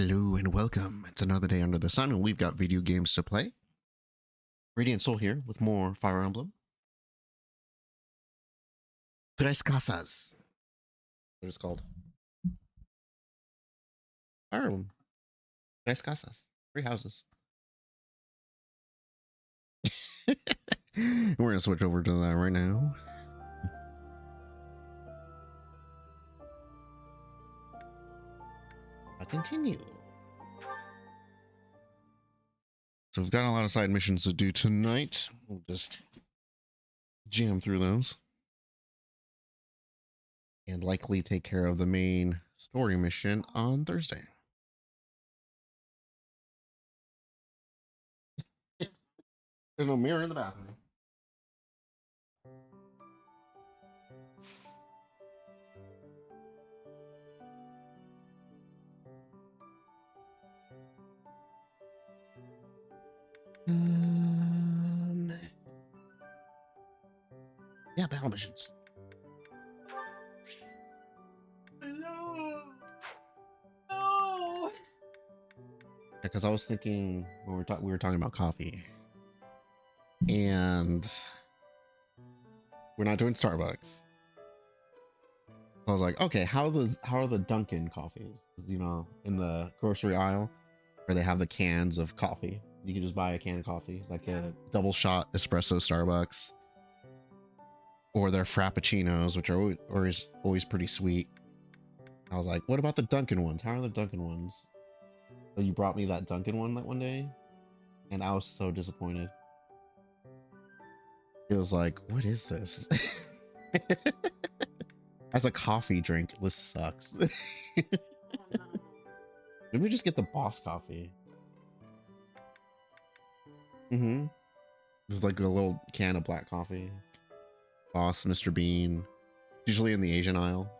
Hello and welcome. It's another day under the sun, and we've got video games to play. Radiant Soul here with more Fire Emblem. Tres Casas. What it's called? Fire Emblem. Tres Casas. 3 houses. We're going to switch over to that right now. I'll continue. So we've got a lot of side missions to do tonight. We'll just jam through those. And likely take care of the main story mission on Thursday. There's no mirror in the bathroom. Yeah, battle missions. No. No. Because I was thinking when we were talking about coffee, and we're not doing Starbucks. I was like, okay, how are the Dunkin' coffees? You know, in the grocery aisle where they have the cans of coffee. You can just buy a can of coffee, like a double shot espresso Starbucks, or their frappuccinos, which are always pretty sweet. I was like, what about the Dunkin' ones? How are the Dunkin' ones? So you brought me that Dunkin' one that one day, and I was so disappointed. It was like, what is this? As a coffee drink, this sucks. Maybe we just get the Boss coffee. There's like a little can of black coffee. Boss, Mr. Bean. Usually in the Asian aisle.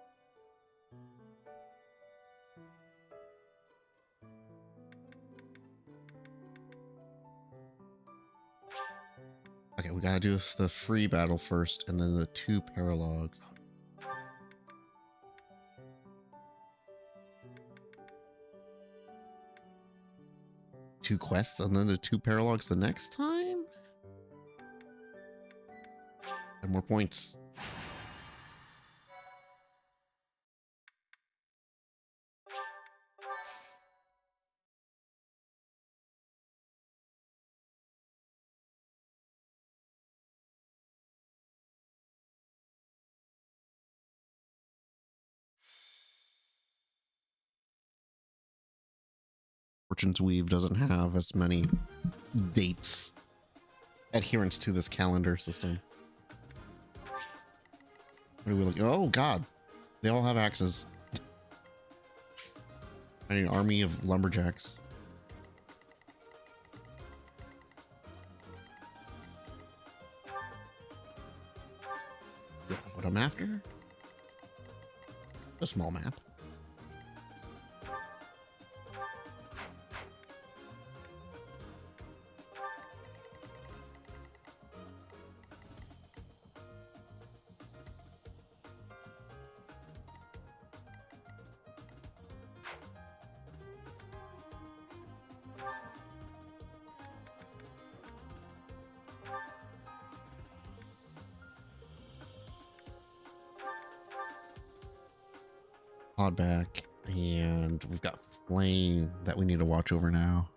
Okay, we gotta do the free battle first, and then the 2 paralogs. 2 quests, and then the 2 paralogs the next time? And more points. Fortune's Weave doesn't have as many dates adherence to this calendar system. What are we looking? Oh god, they all have axes. I need an army of lumberjacks. Yeah, what I'm after? A small map. Pod back, and we've got Flame that we need to watch over now.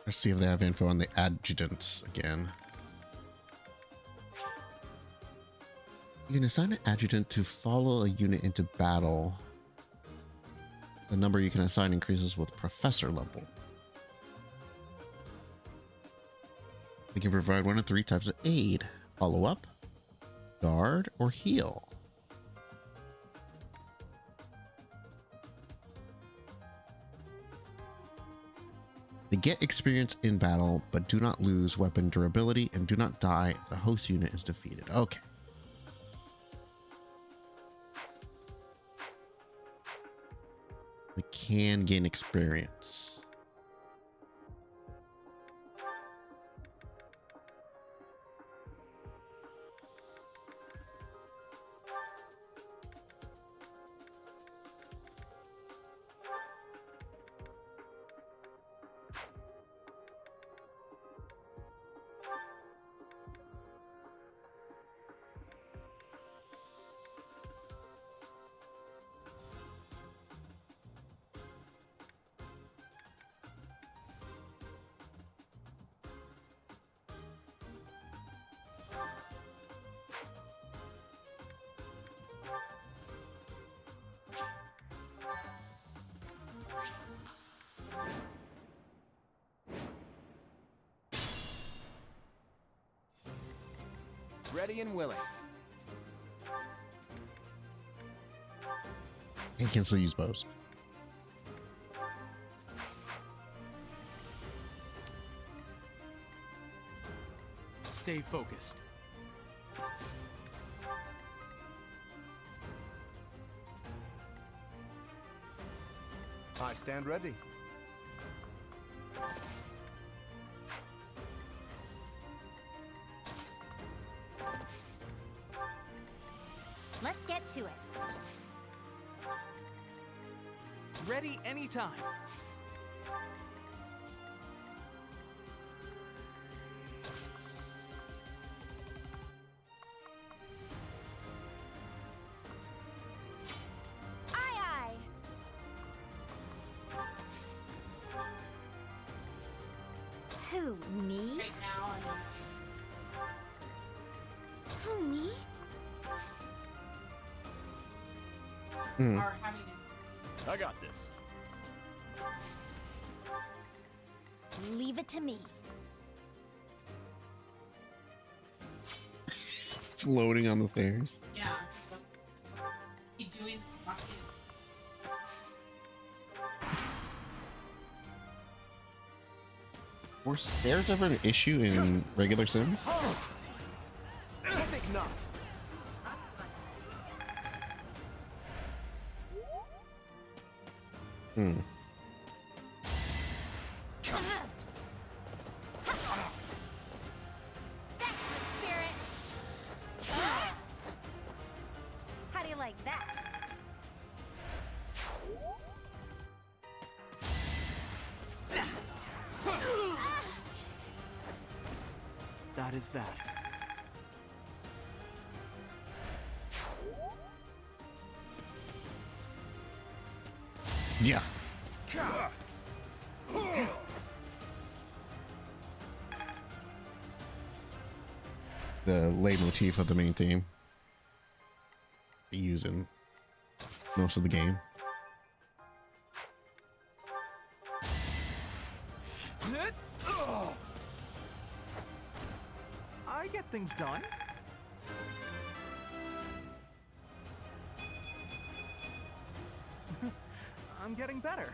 Let's see if they have info on the adjutants again. You can assign an adjutant to follow a unit into battle. The number you can assign increases with professor level. They can provide 1 of 3 types of aid: follow up, guard, or heal. They get experience in battle, but do not lose weapon durability and do not die if the host unit is defeated. Okay. They can gain experience. Ready and willing. And can still use bows. Stay focused. I stand ready. Let's get to it. Ready anytime. Aye, aye. Who, me? Right now, Who, me? are having I got this. Leave it to me. Floating on the stairs. yeah. He doing walking. Were stairs ever an issue in regular Sims? I think not. Hmm. That's the spirit. How do you like that? That is that. Yeah. The leitmotif of the main theme. They use in most of the game. I get things done. I'm getting better.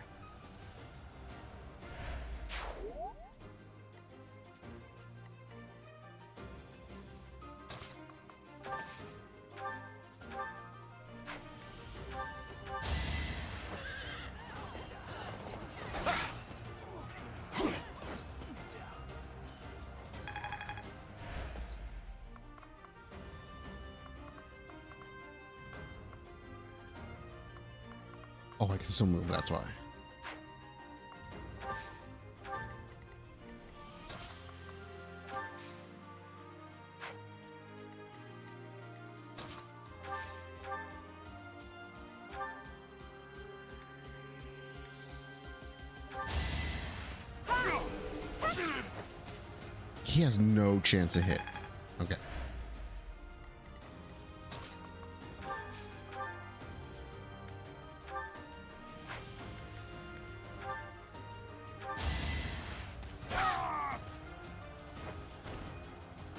Oh, I can still move, that's why. Hi! he has no chance to hit. Okay.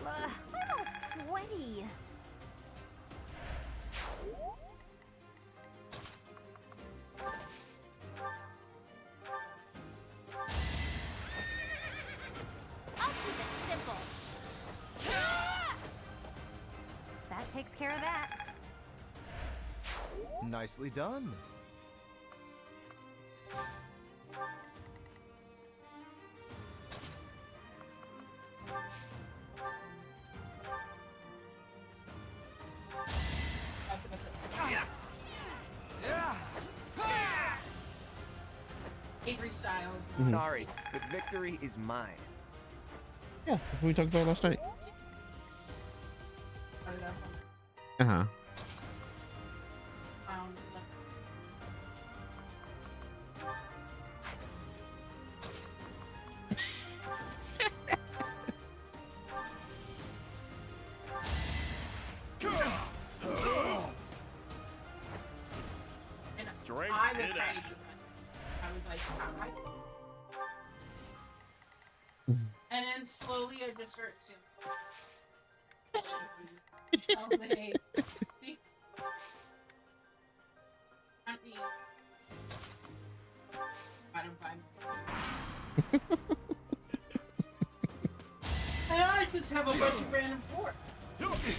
I'm all sweaty. I'll keep it simple. That takes care of that. Nicely done. Avery Styles. Sorry, but victory is mine. Yeah, that's what we talked about last night. Started off Uh huh. on, and Straight I was it ready to out. win. I was like, alright. And then slowly I just start stealing. Until they think aren't me. I don't find. I just have a bunch of random four.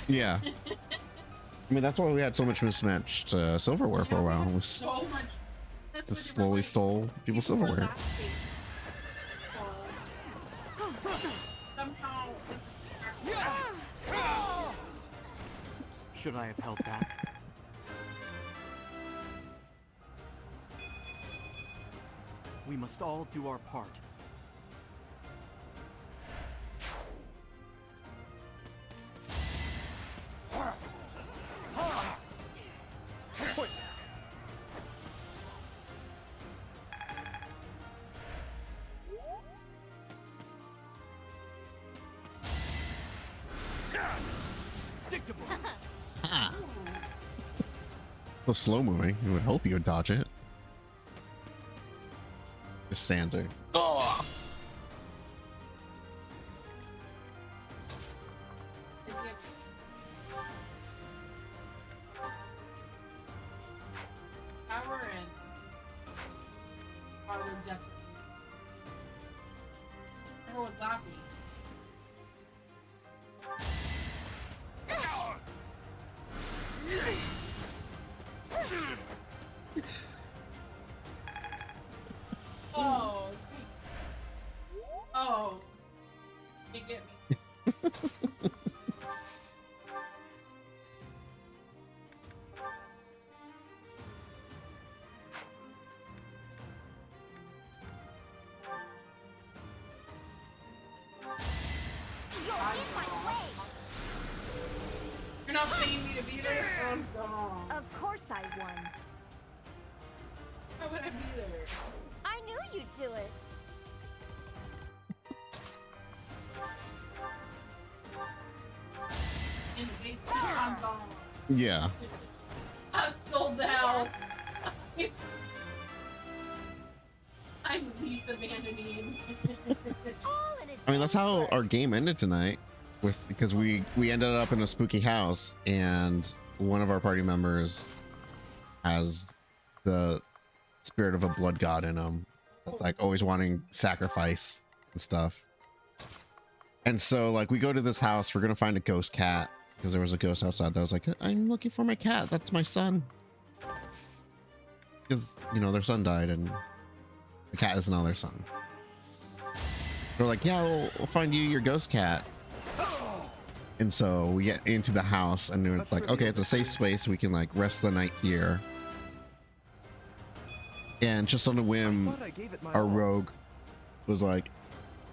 Yeah. I mean, that's why we had so much mismatched silverware for a while. It was So much. That's just what slowly like, stole people's people were silverware. laughing. Somehow. Should I have held back? We must all do our part. Pointless. Predictable. So slow moving. You would hope you would dodge it. Just stands there. Oh! It's like- Power and power definitely. Everyone got me. Oh. Oh. You get me. You're in my way. You're not paying me to be there? Oh, God. Of course I won. Why would I be there? I knew you'd do it. In the basement. I'm gone. Yeah. I sold the house. I'm Lisa Vandenine. All in a I mean, that's day's how work. our game ended tonight. Because we ended up in a spooky house, and one of our party members has the spirit of a blood god in him. That's like always wanting sacrifice and stuff. And so like we go to this house, we're gonna find a ghost cat because there was a ghost outside that was like, I'm looking for my cat. That's my son. Because you know their son died, and the cat is now their son. They're like, yeah, we'll find you your ghost cat. And so we get into the house, and it's like, okay, it's a safe space. We can like rest the night here. And just on a whim, Thought I gave it my our all. rogue was like,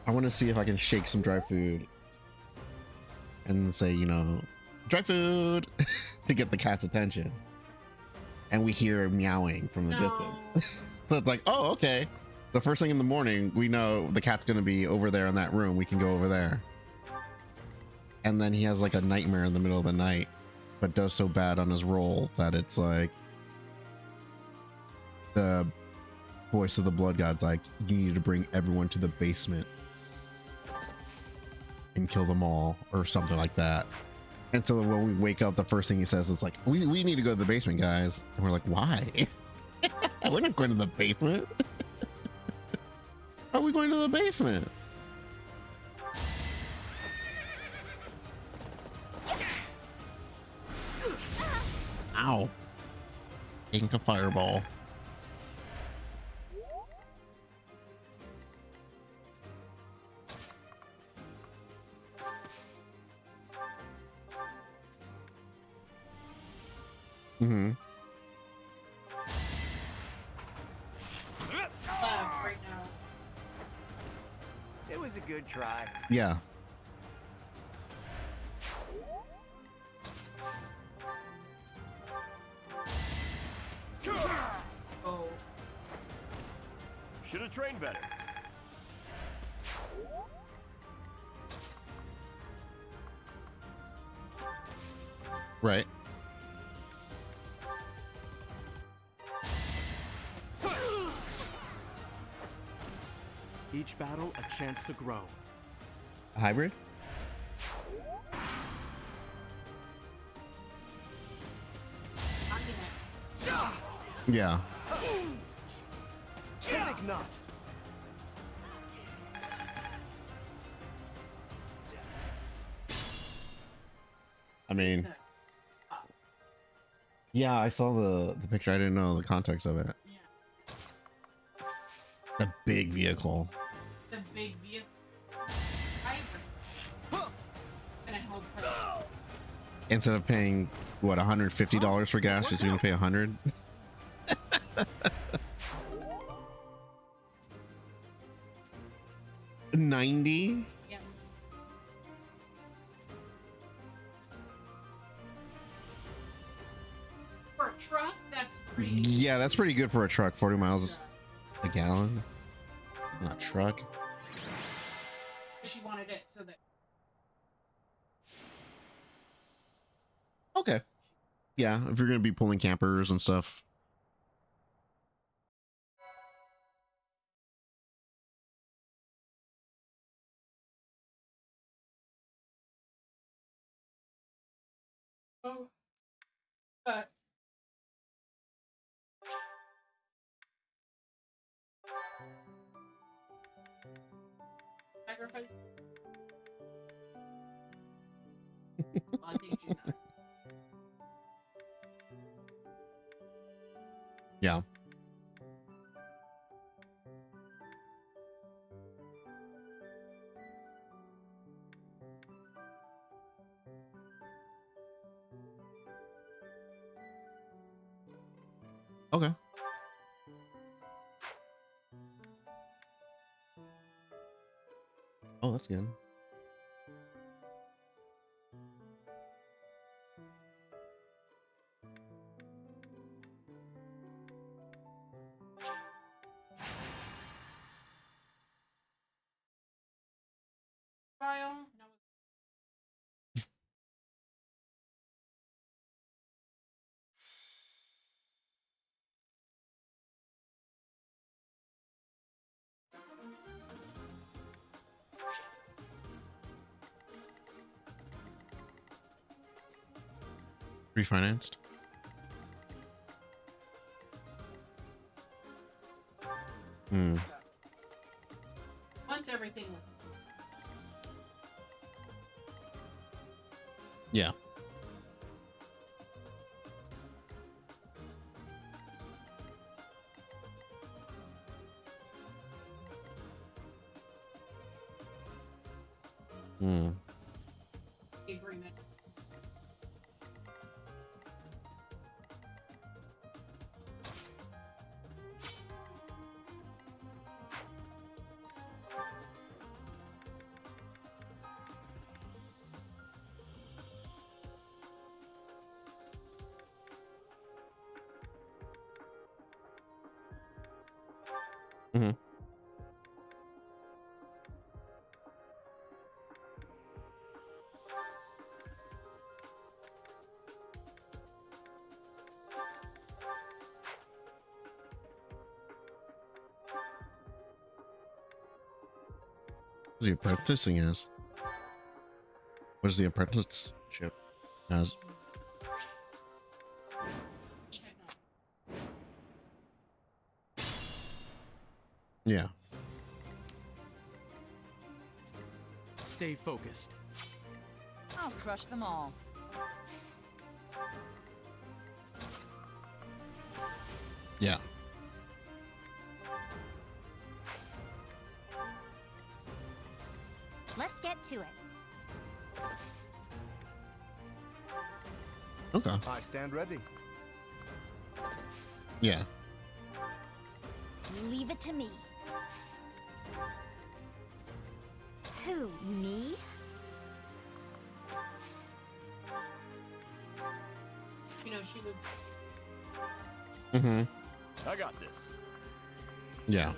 I want to see if I can shake some dry food and say, you know, dry food to get the cat's attention. And we hear meowing from the distance. So it's like, oh, okay. The first thing in the morning, we know the cat's going to be over there in that room. We can go over there. and then he has like a nightmare in the middle of the night, but does so bad on his roll that it's like the voice of the blood god's like, you need to bring everyone to the basement and kill them all or something like that. And so when we wake up, the first thing he says is like, we need to go to the basement, guys. And we're like, why? We're not going to the basement. Are we going to the basement? Ow. Taking a fireball. Mm-hmm. Right now. It was a good try. Yeah. Oh. Should have trained better. Right. Each battle a chance to grow. Hybrid? I mean, Yeah. I think not. I mean, yeah, I saw the picture. I didn't know the context of it. yeah. The big vehicle. The big vehicle. Hybrid. And I hold her. Instead of paying what $150 for gas, she's gonna pay 100. $90. Yeah. For a truck, that's pretty. Yeah, that's pretty good for a truck. 40 miles a gallon. Not a truck. She wanted it so that. Okay. Yeah, if you're gonna be pulling campers and stuff. Oh. But. Sacrifice. Well, I think she's not. Yeah. Okay. Oh, that's good. Trial. No. Refinanced. Hmm. Once everything was. Yeah. Hmm. Agreement. Mm-hmm. The apprenticing is. What is the apprenticeship as? Yeah. Stay focused. I'll crush them all. Yeah. Let's get to it. Okay. I stand ready. Yeah. Leave it to me. Who, me? You know, she was. Mm-hmm. I got this. Yeah.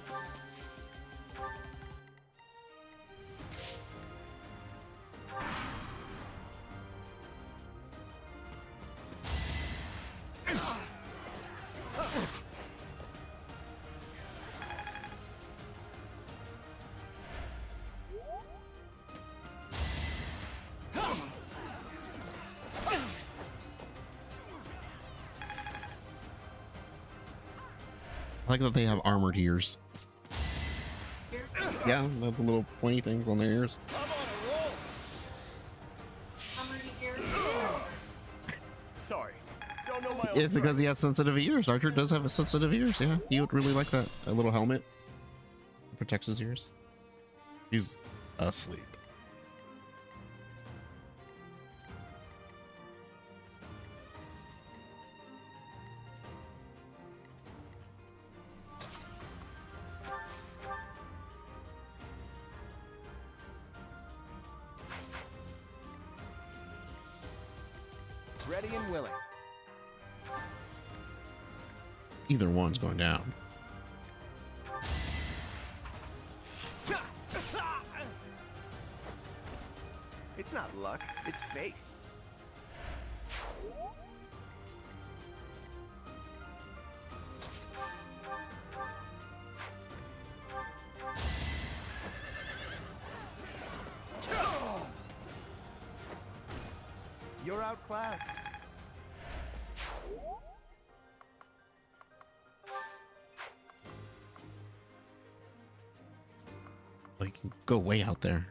I like that they have armored ears. Yeah, they have the little pointy things on their ears. I'm on a roll. How many ears? Sorry. Don't know my own It's because strength. he has sensitive ears. Archer does have a sensitive ears. Yeah, he would really like that. A little helmet that protects his ears. He's asleep. Ready and willing. Either one's going down. It's not luck, it's fate. You're outclassed. Oh, you can go way out there.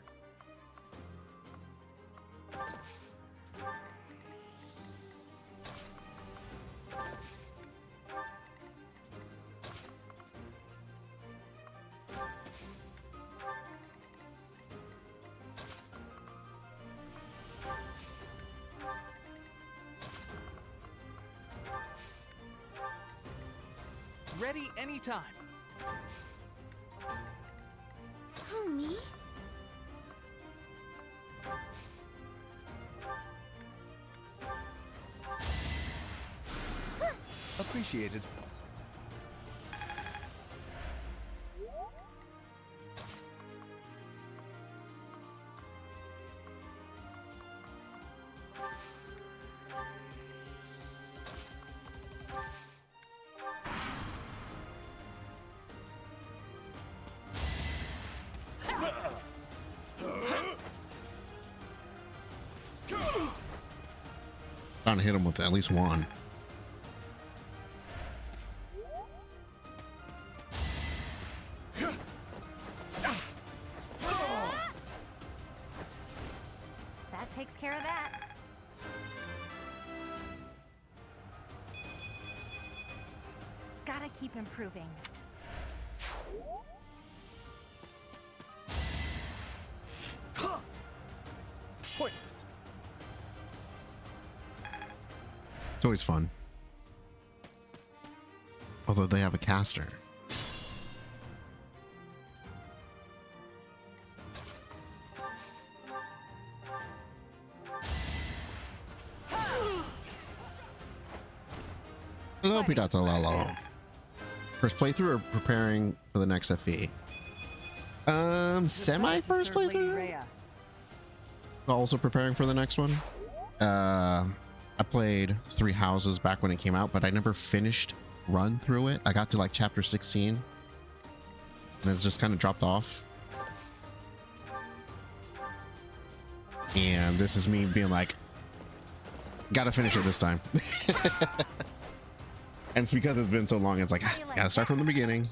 Ready anytime. Who, me? Appreciated. Trying to hit him with at least one. That takes care of that. Gotta keep improving. Pointless. It's always fun. Although they have a caster. Hello, Pidatalalo. First playthrough or preparing for the next FE? Semi first playthrough? Also preparing for the next one. I played Three Houses back when it came out, but I never finished run through it. I got to like chapter 16 and it just kind of dropped off. And this is me being like, gotta finish it this time. And it's because it's been so long, it's like, gotta start from the beginning.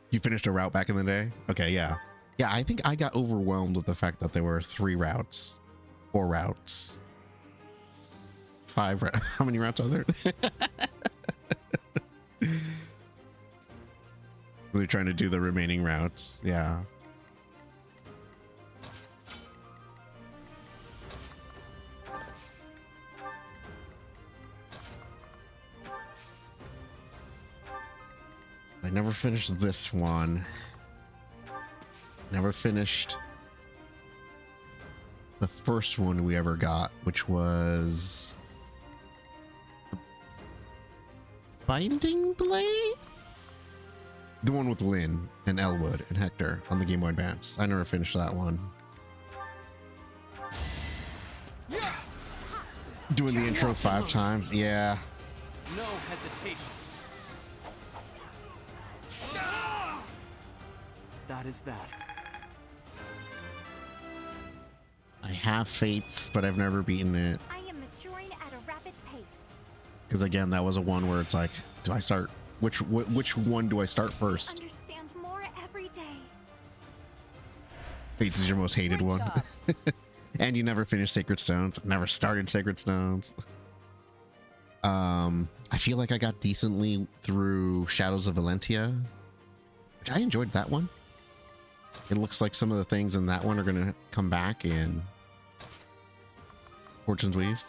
You finished a route back in the day? Okay, yeah. Yeah, I think I got overwhelmed with the fact that there were 3 routes, 4 routes, 5 routes. How many routes are there? They're trying to do the remaining routes. Yeah. I never finished this one. Never finished the first one we ever got, which was Binding Blade? The one with Lynn and Elwood and Hector on the Game Boy Advance. I never finished that one. Doing the intro 5 times, yeah. No hesitation. That is that. I have Fates, but I've never beaten it. I am maturing at a rapid pace. Because again, that was a one where it's like, do I start, which one do I start first? Understand more every day. Fates is your most hated Good one. job. And you never finished Sacred Stones. Never started Sacred Stones. I feel like I got decently through Shadows of Valentia, which I enjoyed that one. It looks like some of the things in that one are going to come back in Fortune's Weave,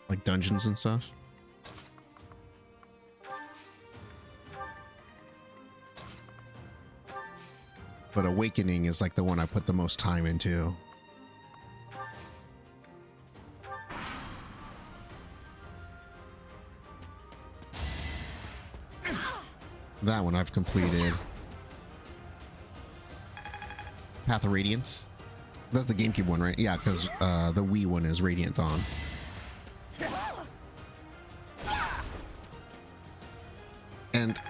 like dungeons and stuff. But Awakening is like the one I put the most time into. That one I've completed. Path of Radiance. That's the GameCube one, right? Yeah, because the Wii one is Radiant Dawn. And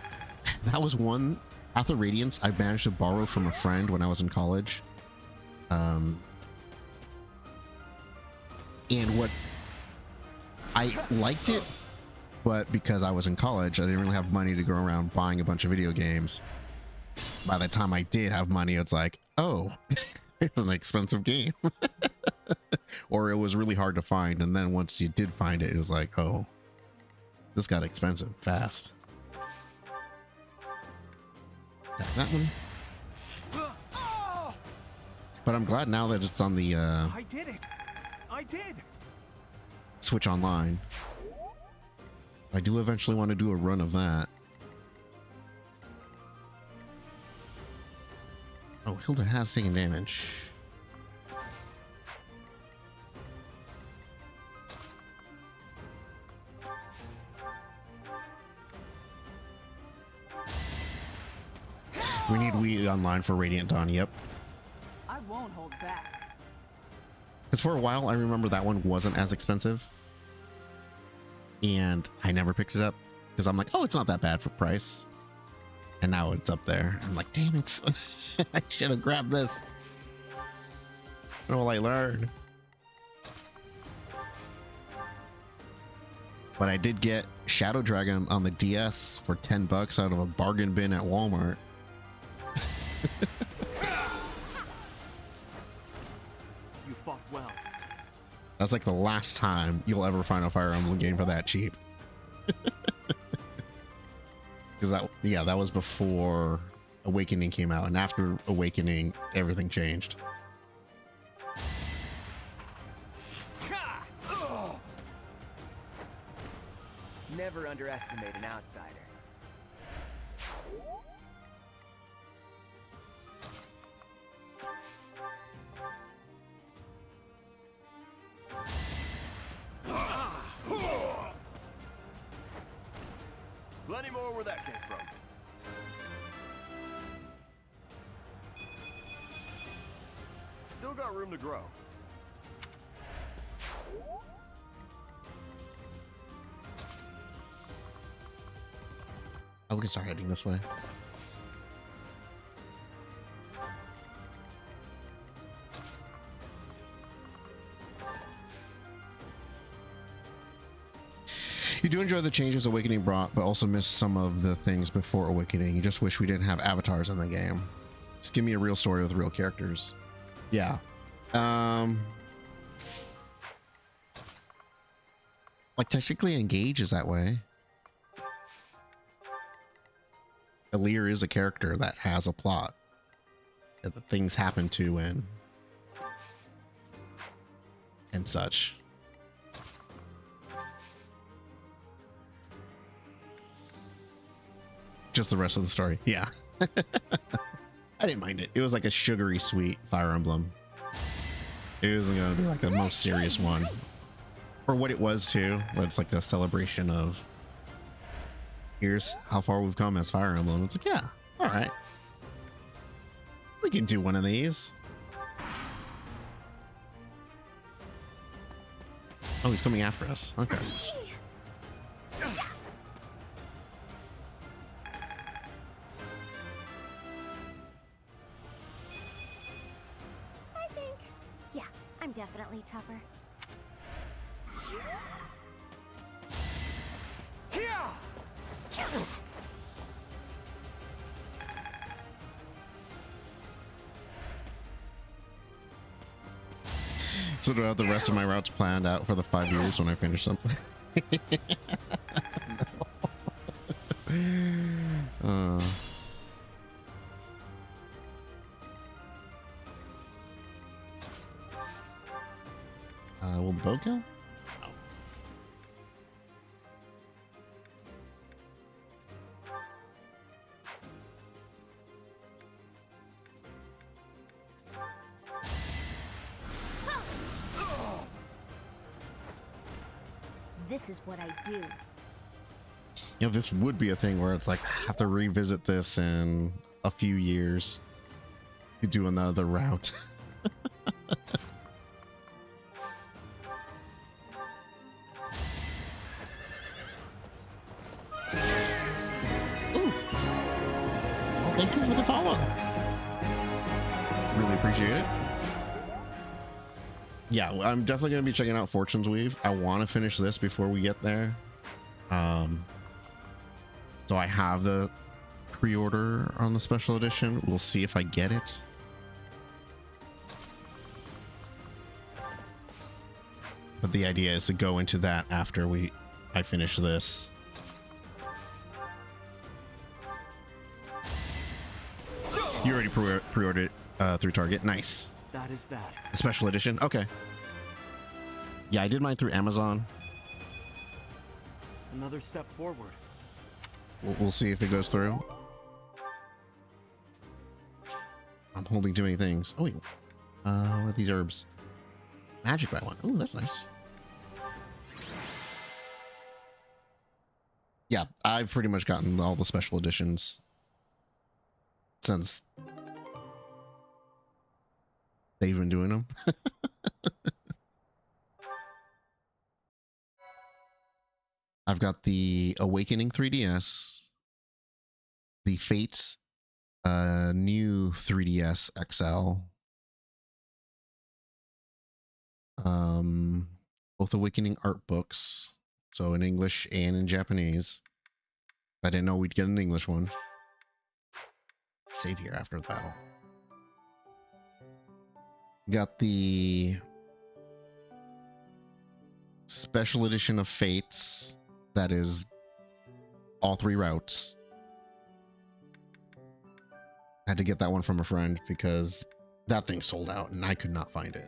that was one Path of Radiance I managed to borrow from a friend when I was in college. And what I liked it, but because I was in college, I didn't really have money to go around buying a bunch of video games. By the time I did have money, it's like, oh, it's an expensive game. Or it was really hard to find. And then once you did find it, it was like, oh, this got expensive fast. That one. But I'm glad now that it's on the I did it. I did. Switch Online. I do eventually want to do a run of that. Oh, Hilda has taken damage. We need Wii Online for Radiant Dawn, yep. I won't hold back. Because for a while, I remember that one wasn't as expensive. And I never picked it up. Because I'm like, oh, it's not that bad for price. And now it's up there. I'm like, damn it. I should have grabbed this. What will I learn? But I did get Shadow Dragon on the DS for $10 out of a bargain bin at Walmart. You fought well. That's like the last time you'll ever find a Fire Emblem game for that cheap. Because that was before Awakening came out, and after Awakening, everything changed. Never underestimate an outsider. Plenty more where that came from. Still got room to grow. Oh, we can start heading this way. You do enjoy the changes Awakening brought, but also miss some of the things before Awakening. You just wish we didn't have avatars in the game. Just give me a real story with real characters. Yeah. Like technically Engage is that way. Alir is a character that has a plot that the things happen to and such. Just the rest of the story. Yeah. I didn't mind it. It was like a sugary sweet Fire Emblem. It was gonna be like the most serious one. For what it was too. It's like a celebration of here's how far we've come as Fire Emblem. It's like, yeah, all right. We can do one of these. Oh, he's coming after us. Okay. I think, yeah, I'm definitely tougher. So do I have the rest of my routes planned out for the 5 years when I finish something? Will the bow kill? No. This is what I do. You know, this would be a thing where it's like, I have to revisit this in a few years to do another route. Ooh. Well, thank you for the follow. Really appreciate it. Yeah, I'm definitely going to be checking out Fortune's Weave. I want to finish this before we get there. So I have the pre-order on the special edition. We'll see if I get it. But the idea is to go into that after I finish this. You already pre-ordered it through Target. Nice. That is that. The special edition. Okay. Yeah, I did mine through Amazon. Another step forward. We'll see if it goes through. I'm holding too many things. Oh wait. What are these herbs? Magic by one. Oh, that's nice. Yeah, I've pretty much gotten all the special editions since they've been doing them. I've got the Awakening 3DS, the Fates new 3DS XL, both Awakening art books, so in English and in Japanese. I didn't know we'd get an English one. Save here after the battle. Got the special edition of Fates. That is all 3 routes. Had to get that one from a friend because that thing sold out and I could not find it.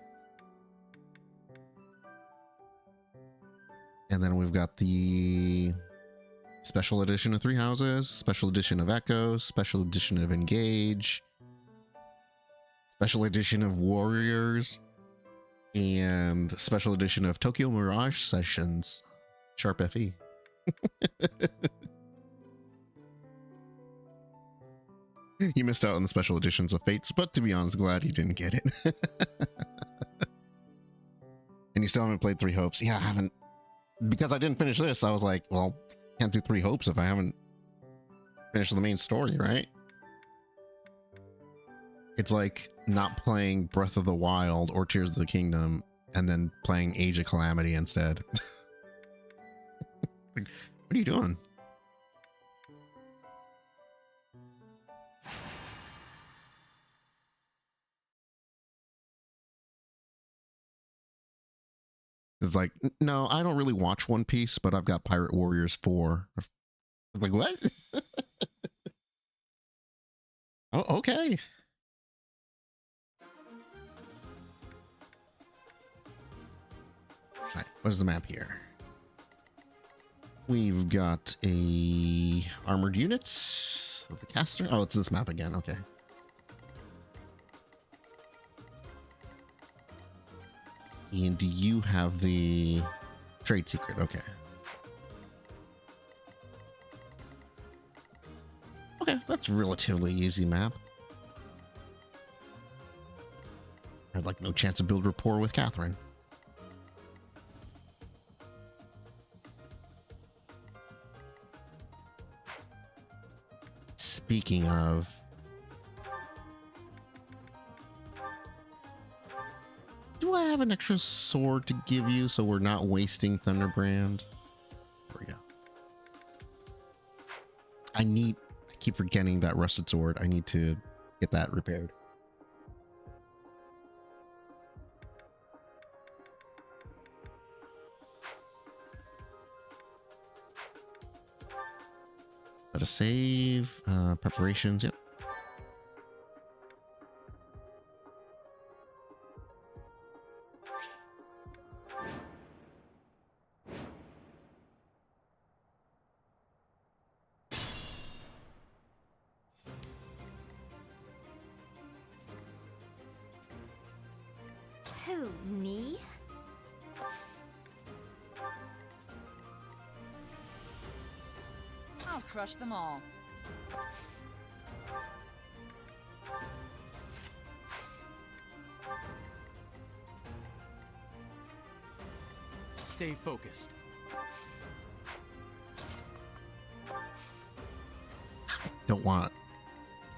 And then we've got the special edition of 3 Houses, special edition of Echoes, special edition of Engage, special edition of Warriors, and special edition of Tokyo Mirage Sessions. Sharp FE. You missed out on the special editions of Fates, but to be honest, glad you didn't get it. And you still haven't played 3 Hopes. Yeah, I haven't. Because I didn't finish this, I was like, well, can't do 3 Hopes if I haven't finish the main story, right? It's like not playing Breath of the Wild or Tears of the Kingdom and then playing Age of Calamity instead. Like, what are you doing? It's like, no, I don't really watch One Piece, but I've got Pirate Warriors 4. I'm like, what? Oh, okay. Right, what is the map here? We've got a armored units of the caster. Oh, it's this map again. Okay. And do you have the trade secret? Okay. Okay, that's a relatively easy map. I had like no chance to build rapport with Catherine. Speaking of, do I have an extra sword to give you so we're not wasting Thunderbrand? There we go. I keep forgetting that rusted sword. I need to get that repaired. Got to save, preparations, yep. Who, me? I'll crush them all. Stay focused. Don't want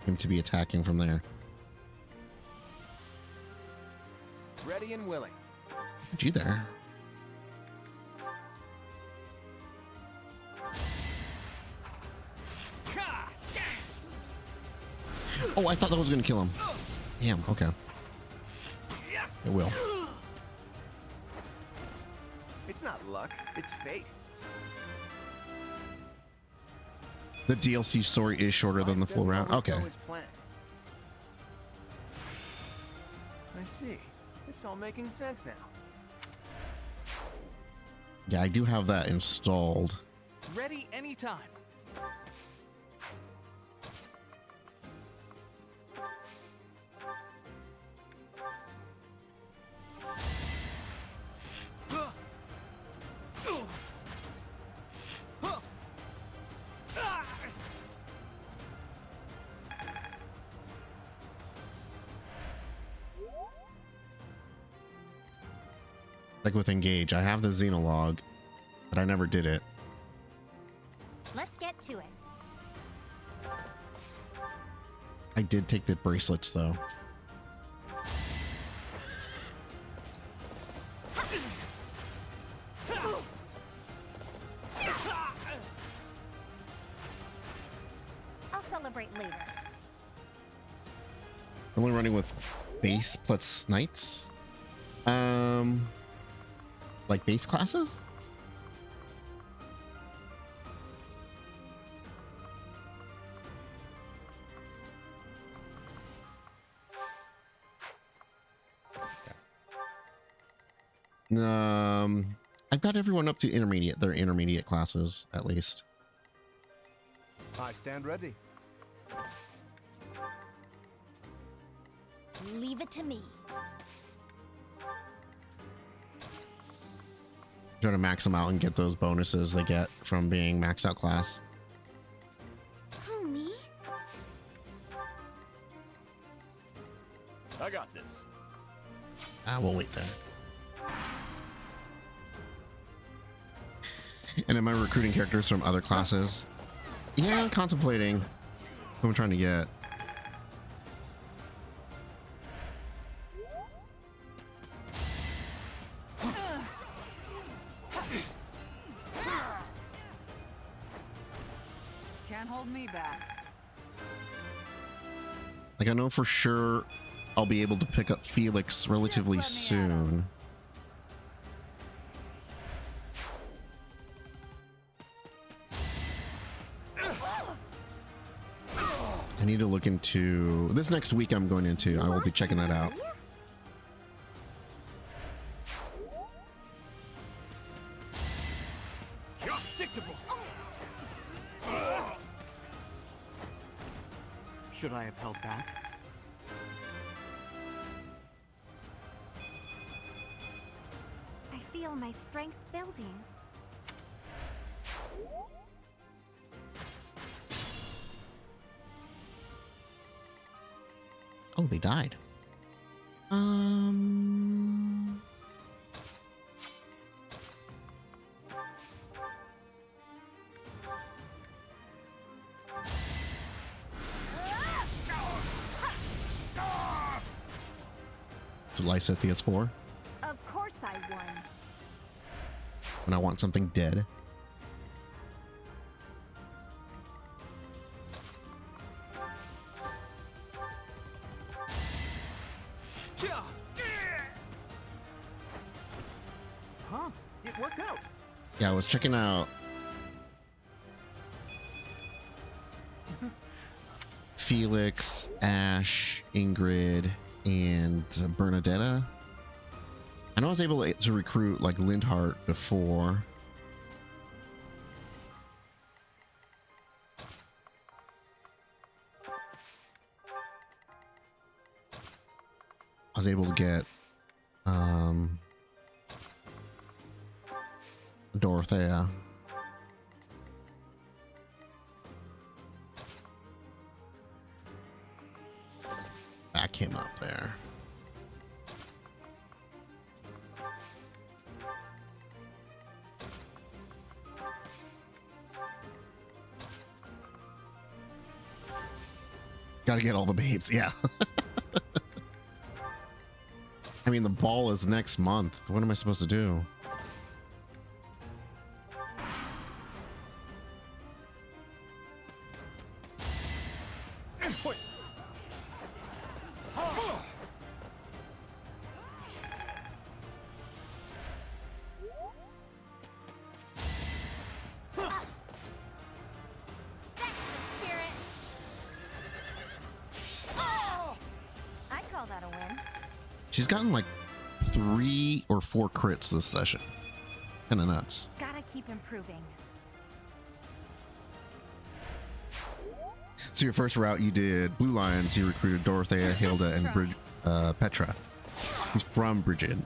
him to be attacking from there. Ready and willing. Put you there. Oh, I thought that was gonna kill him. Damn, okay. It will. It's not luck, it's fate. The DLC story is shorter than the full Doesn't round. always Okay. go as planned. I see. It's all making sense now. Yeah, I do have that installed. Ready anytime. Like with Engage, I have the Xenolog, but I never did it. Let's get to it. I did take the bracelets though. I'll celebrate later. Only running with base plus knights. Like base classes? I've got everyone up to intermediate. They're intermediate classes, at least. I stand ready. Leave it to me. Trying to max them out and get those bonuses they get from being maxed out class. Who, me? I got this. We'll wait there. And am I recruiting characters from other classes? Yeah, I'm contemplating who I'm trying to get. Can't hold me back. Like, I know for sure I'll be able to pick up Felix relatively Just let me at 'em. soon. I need to look into this next week. I'm going into. I will be checking that out. You're predictable. Should I have held back? I feel my strength building. Oh, they died. July set PS4 Of course I won. when I want something dead. Yeah. Huh? It worked out. Yeah, I was checking out Felix, Ash, Ingrid, and Bernadetta. I know I was able to recruit like Lindhart before. I was able to get Dorothea. Back him up there. Gotta get all the babes, yeah. I mean, the ball is next month. What am I supposed to do? Pointless. That's the spirit. I call that a win. She's gotten like 3 or 4 crits this session. Kinda nuts. Gotta keep improving. So your first route you did Blue Lions, you recruited Dorothea, Hilda, and Petra. She's from Bridget.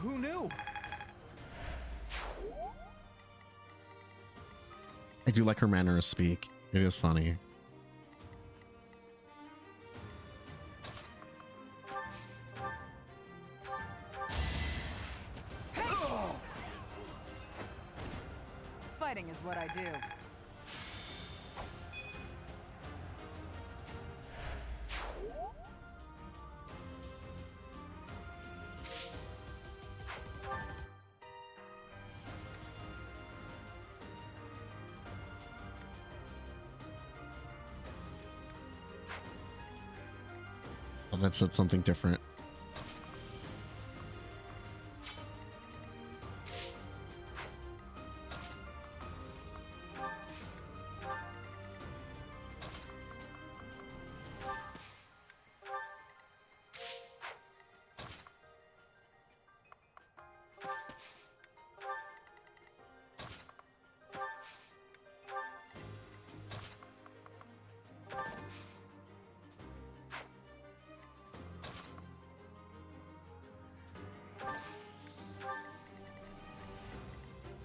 Who knew? I do like her manner of speak. It is funny. Fighting is what I do. Oh, that said something different.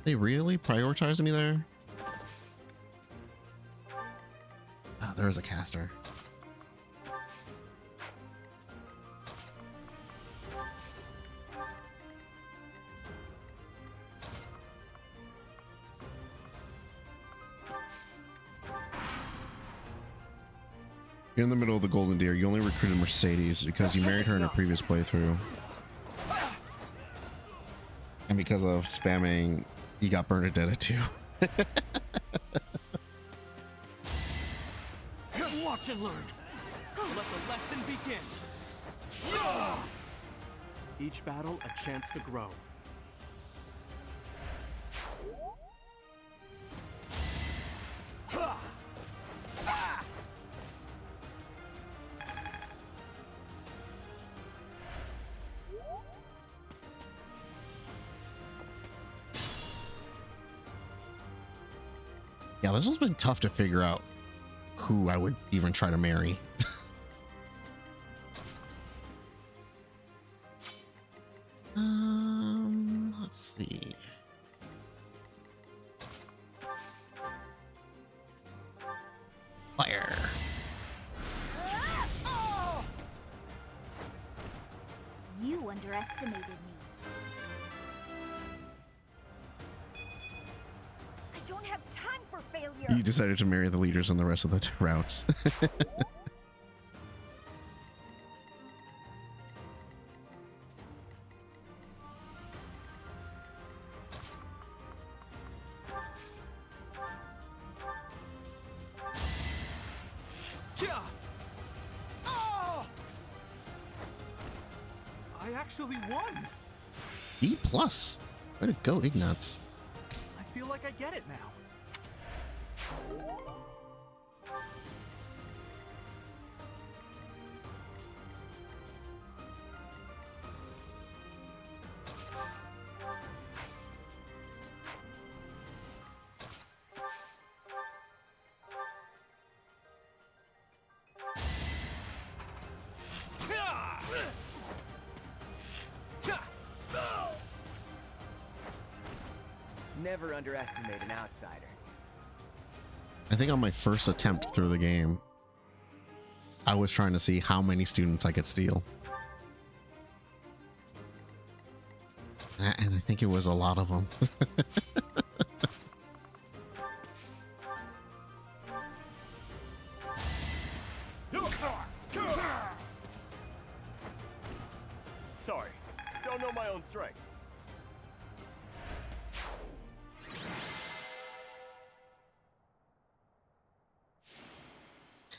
They really prioritized me there? Oh, there's a caster. You're in the middle of the Golden Deer. You only recruited Mercedes because you married her in a previous playthrough. And because of spamming, you got Bernadetta too. Watch and learn. Let the lesson begin. Each battle a chance to grow. Yeah, this has been tough to figure out who I would even try to marry. Let's see. Fire. You underestimated me. I don't have time for failure. You decided to marry the leaders on the rest of the routes. Yeah. Oh! I actually won. E plus. Way to go, Ignatz. I feel like I get it now. Never underestimate an outsider. I think on my first attempt through the game, I was trying to see how many students I could steal. And I think it was a lot of them. Sorry, don't know my own strength.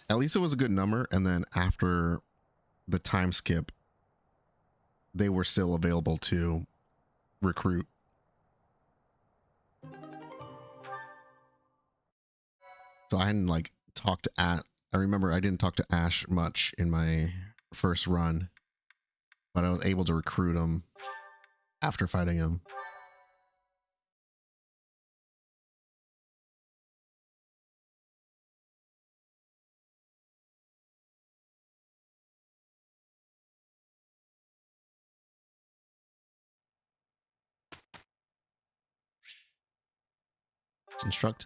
At least it was a good number. And then after the time skip, they were still available to recruit. So I hadn't like talked to I remember I didn't talk to Ash much in my first run, but I was able to recruit him after fighting him. Instruct.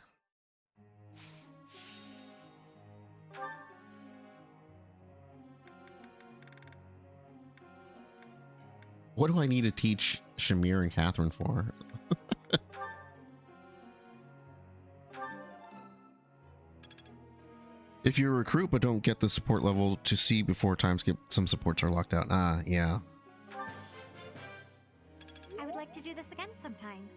What do I need to teach Shamir and Catherine for? If you recruit but don't get the support level to see before time skip, some supports are locked out. Ah, yeah. I would like to do this again sometime.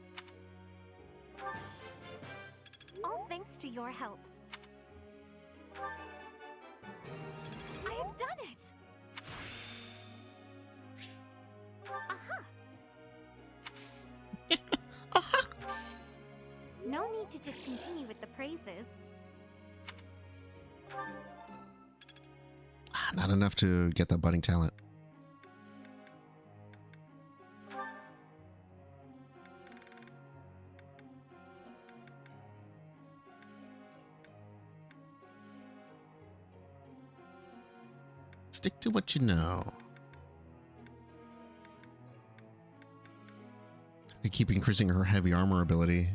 All thanks to your help. I have done it! Aha! No need to discontinue with the praises. Not enough to get that budding talent. Stick to what you know. I keep increasing her heavy armor ability.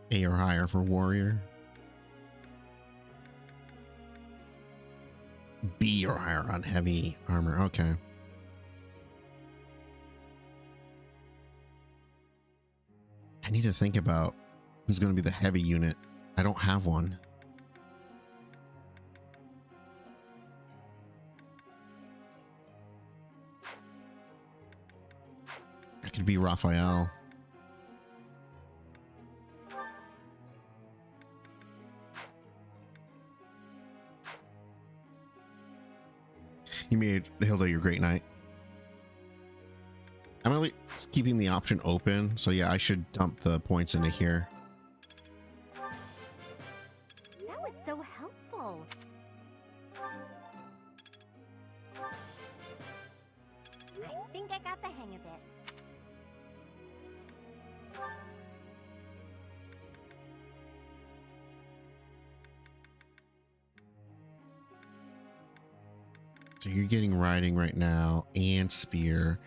A or higher for warrior. B or higher on heavy armor. Okay. I need to think about who's going to be the heavy unit. I don't have one. It could be Raphael. You made Hilda your great knight. I'm only keeping the option open, so yeah, I should dump the points into here. That was so helpful. I think I got the hang of it. So you're getting riding right now and spear.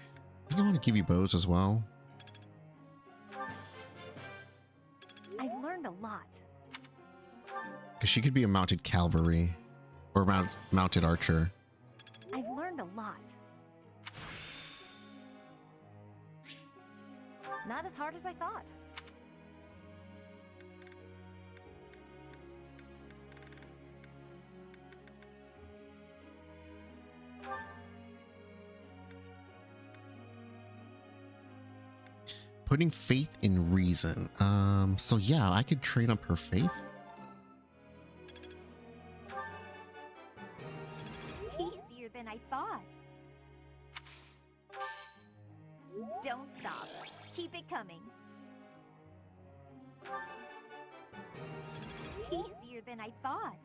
I think I want to give you bows as well. I've learned a lot. Because she could be a mounted cavalry or mounted archer. I've learned a lot. Not as hard as I thought. Putting faith in reason. So yeah, I could train up her faith. Easier than I thought. Don't stop. Keep it coming. Easier than I thought.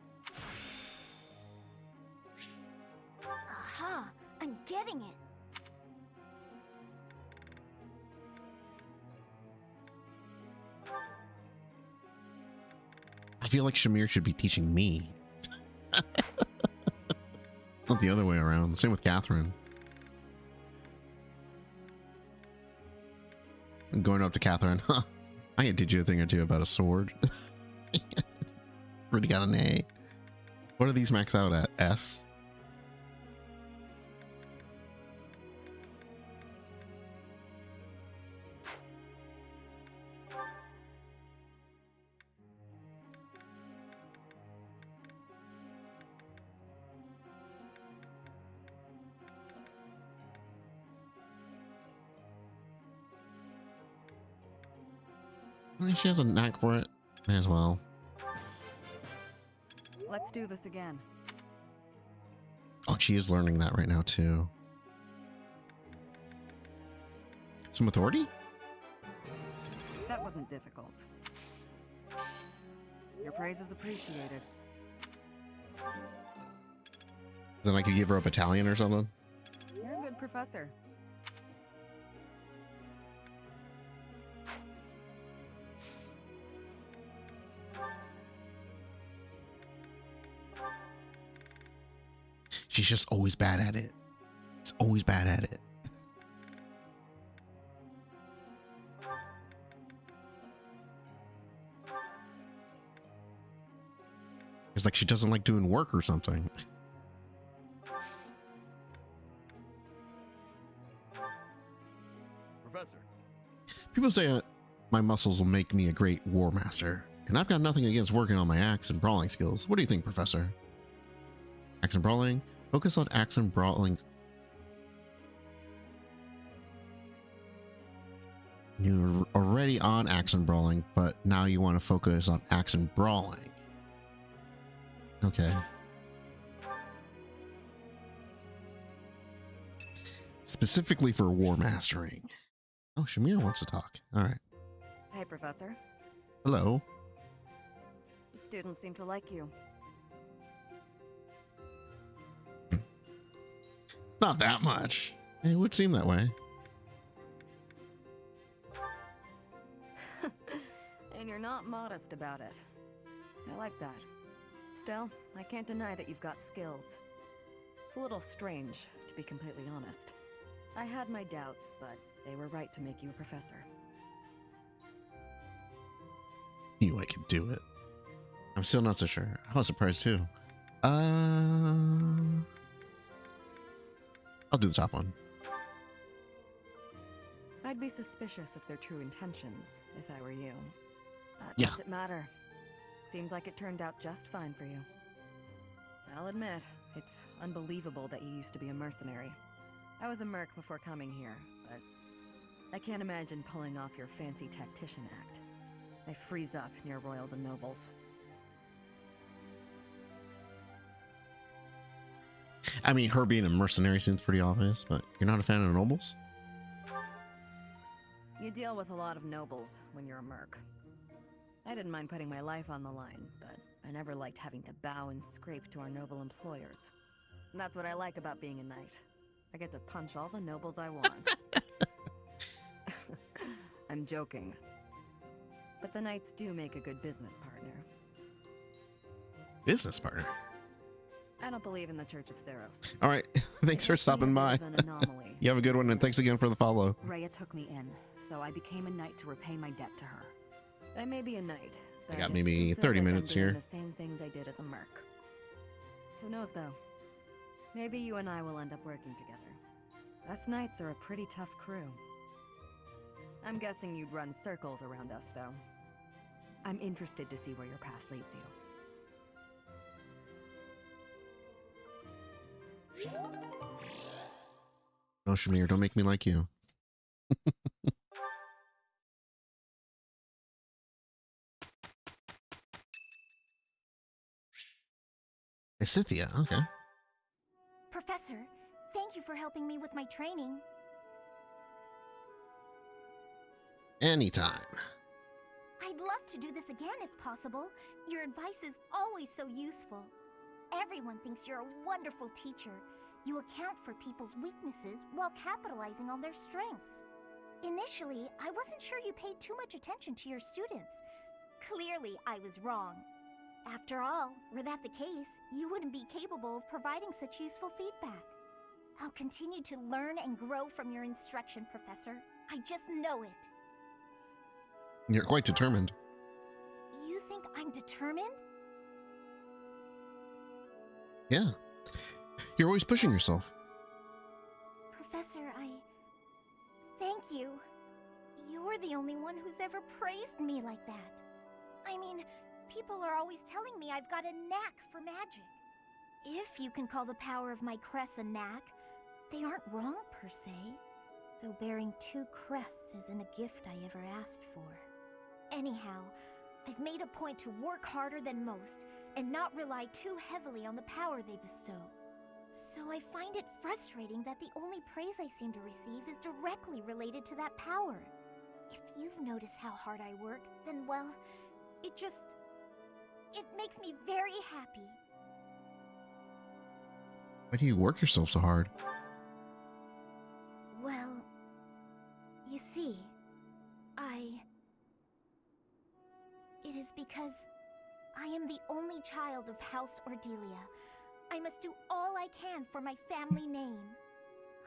Aha! I'm getting it. I feel like Shamir should be teaching me. Not the other way around. Same with Catherine. I'm going up to Catherine. Huh. I can teach you a thing or two about a sword. Already got an A. What are these max out at? S? She has a knack for it. May as well. Let's do this again. Oh, she is learning that right now too. Some authority? That wasn't difficult. Your praise is appreciated. Then I could give her a battalion or something. You're a good professor. She's just always bad at it. She's always bad at it. It's like she doesn't like doing work or something. Professor. People say my muscles will make me a great war master, and I've got nothing against working on my axe and brawling skills. What do you think, Professor? Axe and brawling? Focus on axe and brawling. You're already on axe and brawling, but now you want to focus on axe and brawling. Okay. Specifically for war mastering. Oh, Shamir wants to talk. All right. Hey, Professor. Hello. The students seem to like you. Not that much. It would seem that way. And you're not modest about it. I like that. Still, I can't deny that you've got skills. It's a little strange, to be completely honest. I had my doubts, but they were right to make you a professor. Knew I could do it. I'm still not so sure. I was surprised too. I'll do the top one. I'd be suspicious of their true intentions, if I were you. Yeah. Does it matter? Seems like it turned out just fine for you. I'll admit, it's unbelievable that you used to be a mercenary. I was a merc before coming here, but I can't imagine pulling off your fancy tactician act. I freeze up near royals and nobles. I mean, her being a mercenary seems pretty obvious, but you're not a fan of nobles? You deal with a lot of nobles when you're a merc. I didn't mind putting my life on the line, but I never liked having to bow and scrape to our noble employers. And that's what I like about being a knight. I get to punch all the nobles I want. I'm joking. But the knights do make a good business partner. Business partner. I don't believe in the Church of Saros. All right. Thanks for stopping by. An anomaly. You have a good one, and thanks again for the follow. Rhea took me in, so I became a knight to repay my debt to her. I may be a knight, but got it maybe still feels 30 like minutes I'm doing here. the same things I did as a merc. Who knows, though? Maybe you and I will end up working together. Us knights are a pretty tough crew. I'm guessing you'd run circles around us, though. I'm interested to see where your path leads you. No, Shamir, don't make me like you. Hey, Cynthia, okay. Professor, thank you for helping me with my training. Anytime. I'd love to do this again if possible. Your advice is always so useful. Everyone thinks you're a wonderful teacher. You account for people's weaknesses while capitalizing on their strengths. Initially, I wasn't sure you paid too much attention to your students. Clearly, I was wrong. After all, were that the case, you wouldn't be capable of providing such useful feedback. I'll continue to learn and grow from your instruction, Professor. I just know it. You're quite determined. You think I'm determined? Yeah. You're always pushing yourself. Professor, thank you. You're the only one who's ever praised me like that. I mean, people are always telling me I've got a knack for magic. If you can call the power of my crest a knack, they aren't wrong per se. Though bearing 2 crests isn't a gift I ever asked for. Anyhow, I've made a point to work harder than most and not rely too heavily on the power they bestow. So I find it frustrating that the only praise I seem to receive is directly related to that power. If you've noticed how hard I work, then well, it makes me very happy. Why do you work yourself so hard? Well, you see, It is because I am the only child of House Ordelia. I must do all I can for my family name.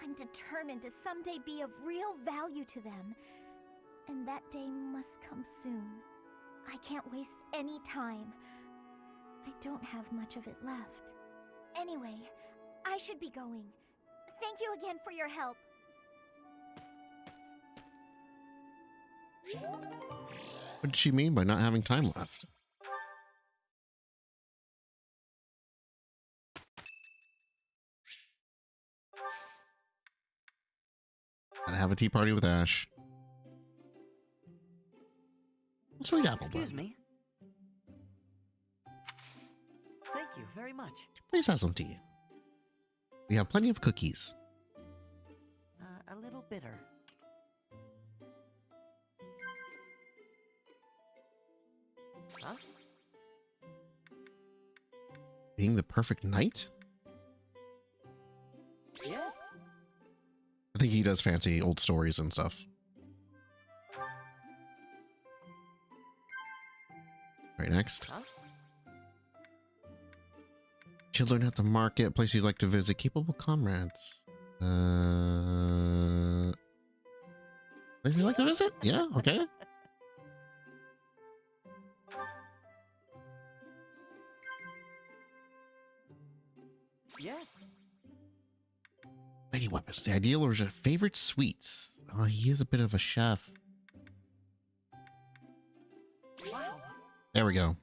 I'm determined to someday be of real value to them, and that day must come soon. I can't waste any time. I don't have much of it left. Anyway, I should be going. Thank you again for your help. What did she mean by not having time left? Gotta have a tea party with Ash. Sweet apple Excuse bun. me. Thank you very much. Please have some tea. We have plenty of cookies. A little bitter. Huh? Being the perfect knight? Yes. I think he does fancy old stories and stuff. Right, next. Huh? Children at the market, place you'd like to visit. Capable comrades. Place you'd like to visit? Yeah, okay. Yes. Many weapons. The ideal or favorite sweets. Oh, he is a bit of a chef. Wow. There we go.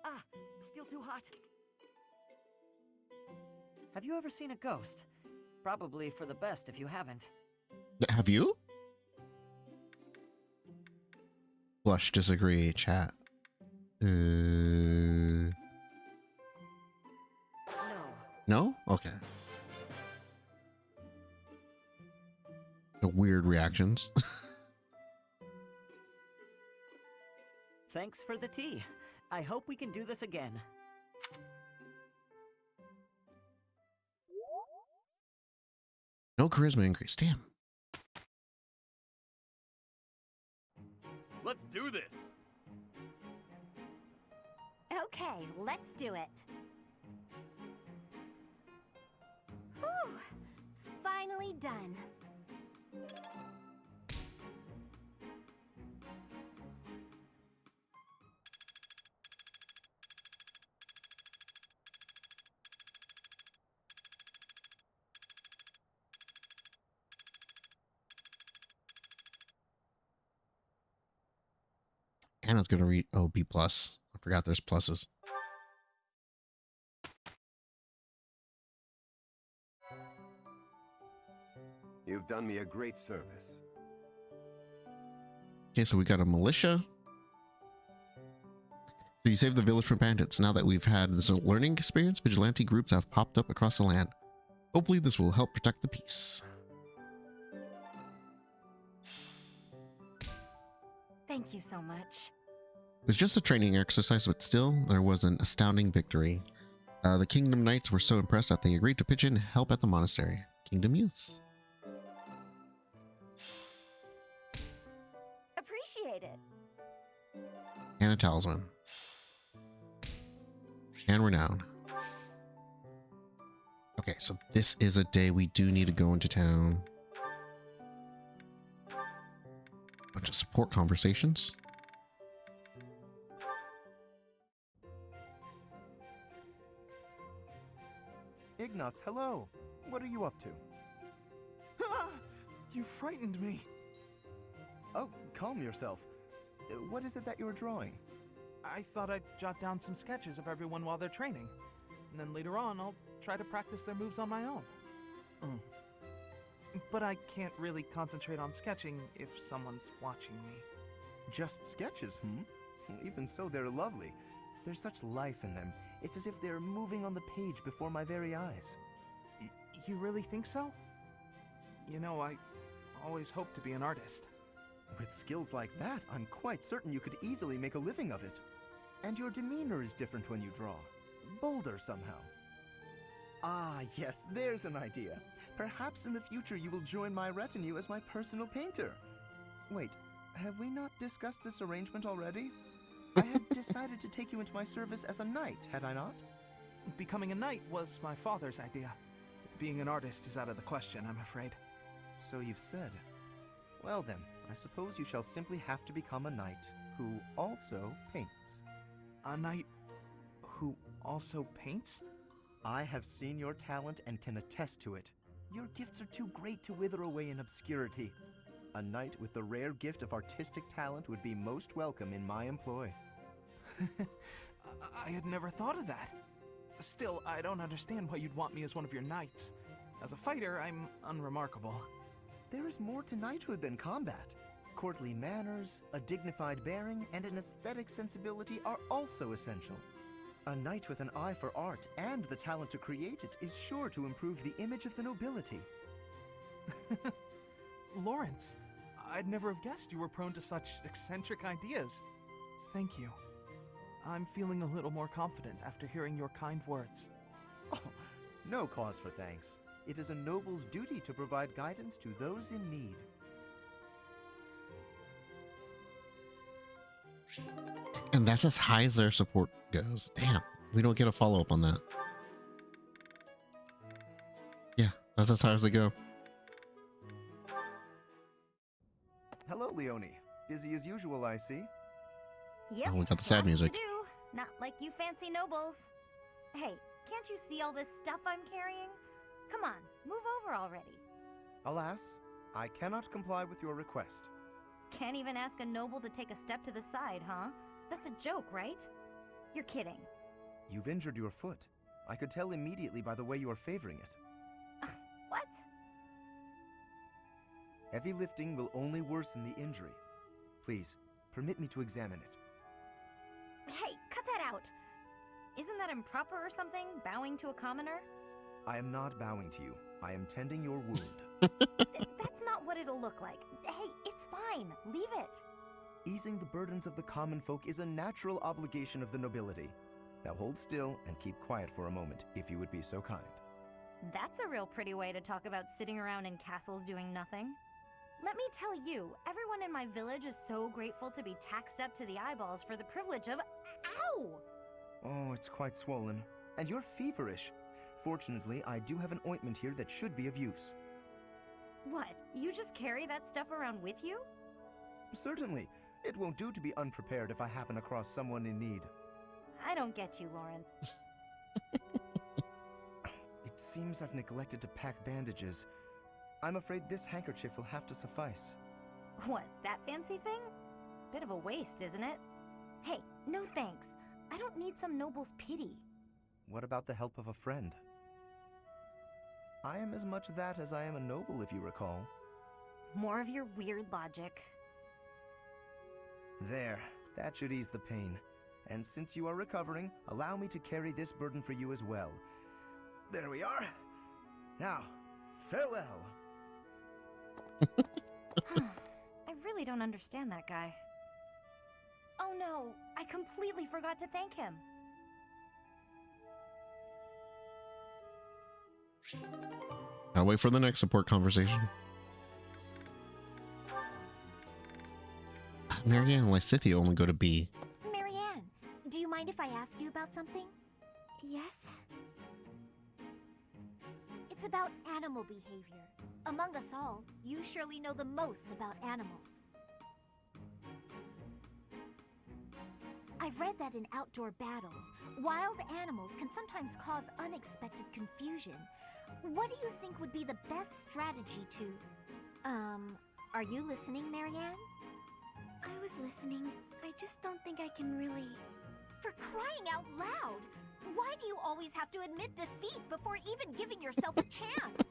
Ah, it's still too hot. Have you ever seen a ghost? Probably for the best if you haven't. Have you? Blush, disagree, chat. No. No? Okay. The weird reactions. Thanks for the tea. I hope we can do this again. No charisma increase. Damn. Let's do this. Okay, let's do it. Whew. Finally done. Anna's gonna read B plus. I forgot there's pluses. You've done me a great service. Okay, so we got a militia. So you saved the village from bandits. Now that we've had this learning experience, vigilante groups have popped up across the land. Hopefully this will help protect the peace. Thank you so much. It was just a training exercise, but still, there was an astounding victory. The Kingdom Knights were so impressed that they agreed to pitch in help at the monastery. Kingdom Youths. Appreciate it. And a talisman. And renown. Okay, so this is a day we do need to go into town. Bunch of support conversations. Ignatz, hello. What are you up to? You frightened me. Oh, calm yourself. What is it that you're drawing? I thought I'd jot down some sketches of everyone while they're training. And then later on, I'll try to practice their moves on my own. But I can't really concentrate on sketching if someone's watching me. Just sketches, Even so, they're lovely. There's such life in them. It's as if they're moving on the page before my very eyes. You really think so? You know, I always hoped to be an artist. With skills like that, I'm quite certain you could easily make a living of it. And your demeanor is different when you draw. Bolder somehow. Ah, yes, there's an idea. Perhaps in the future you will join my retinue as my personal painter. Wait, have we not discussed this arrangement already? I had decided to take you into my service as a knight, had I not? Becoming a knight was my father's idea. Being an artist is out of the question, I'm afraid. So you've said. Well then, I suppose you shall simply have to become a knight who also paints. A knight who also paints? I have seen your talent and can attest to it. Your gifts are too great to wither away in obscurity. A knight with the rare gift of artistic talent would be most welcome in my employ. I had never thought of that. Still, I don't understand why you'd want me as one of your knights. As a fighter, I'm unremarkable. There is more to knighthood than combat. Courtly manners, a dignified bearing, and an aesthetic sensibility are also essential. A knight with an eye for art and the talent to create it is sure to improve the image of the nobility. Lawrence, I'd never have guessed you were prone to such eccentric ideas. Thank you. I'm feeling a little more confident after hearing your kind words. Oh, no cause for thanks. It is a noble's duty to provide guidance to those in need. And that's as high as their support goes. Damn, we don't get a follow-up on that. Yeah, that's as high as they go. Hello, Leonie. Busy as usual, I see. Yep. Oh, we got the sad lots music. To do. Not like you fancy nobles. Hey, can't you see all this stuff I'm carrying? Come on, move over already. Alas, I cannot comply with your request. Can't even ask a noble to take a step to the side, huh? That's a joke, right? You're kidding. You've injured your foot. I could tell immediately by the way you are favoring it. What? Heavy lifting will only worsen the injury. Please, permit me to examine it. Hey, cut that out. Isn't that improper or something, bowing to a commoner? I am not bowing to you. I am tending your wound. That's not what it'll look like. Hey, it's fine. Leave it. Easing the burdens of the common folk is a natural obligation of the nobility. Now hold still and keep quiet for a moment, if you would be so kind. That's a real pretty way to talk about sitting around in castles doing nothing. Let me tell you, everyone in my village is so grateful to be taxed up to the eyeballs for the privilege of— Ow! Oh, it's quite swollen. And you're feverish. Fortunately, I do have an ointment here that should be of use. What? You just carry that stuff around with you? Certainly. It won't do to be unprepared if I happen across someone in need. I don't get you, Lawrence. It seems I've neglected to pack bandages. I'm afraid this handkerchief will have to suffice. What, that fancy thing? Bit of a waste, isn't it? Hey, no thanks. I don't need some noble's pity. What about the help of a friend? I am as much that as I am a noble, if you recall. More of your weird logic. There, that should ease the pain. And since you are recovering, allow me to carry this burden for you as well. There we are. Now, farewell. I really don't understand that guy. Oh no, I completely forgot to thank him. I'll wait for the next support conversation. Marianne and Lysithea only go to B. Marianne, do you mind if I ask you about something? Yes? It's about animal behavior. Among us all, you surely know the most about animals. I've read that in outdoor battles, wild animals can sometimes cause unexpected confusion. What do you think would be the best strategy to... are you listening, Marianne? I was listening. I just don't think I can really... For crying out loud! Why do you always have to admit defeat before even giving yourself a chance?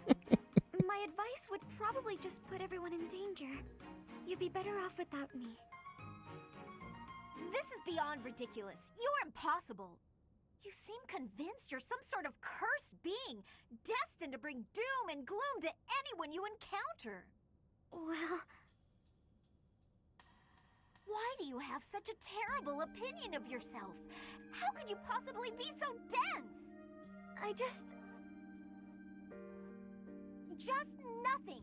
My advice would probably just put everyone in danger. You'd be better off without me. This is beyond ridiculous. You're impossible. You seem convinced you're some sort of cursed being, destined to bring doom and gloom to anyone you encounter. Well... Why do you have such a terrible opinion of yourself? How could you possibly be so dense? I just nothing.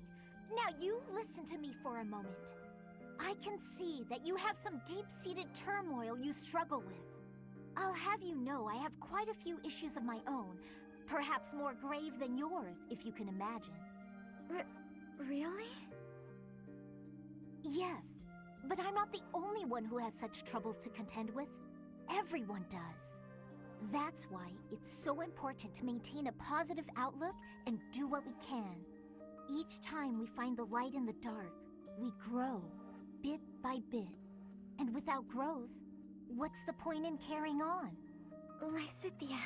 Now you listen to me for a moment. I can see that you have some deep-seated turmoil you struggle with. I'll have you know I have quite a few issues of my own, perhaps more grave than yours, if you can imagine. Really? Yes. But I'm not the only one who has such troubles to contend with. Everyone does. That's why it's so important to maintain a positive outlook and do what we can. Each time we find the light in the dark, we grow, bit by bit. And without growth, what's the point in carrying on? Lysithea,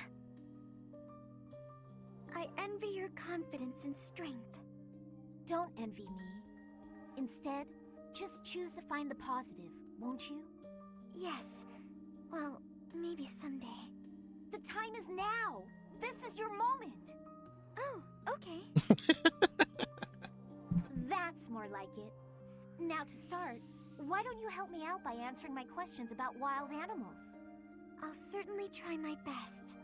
I envy your confidence and strength. Don't envy me. Instead, just choose to find the positive, won't you? Yes. Well, maybe someday. The time is now! This is your moment! Oh, okay. That's more like it. Now to start, why don't you help me out by answering my questions about wild animals? I'll certainly try my best.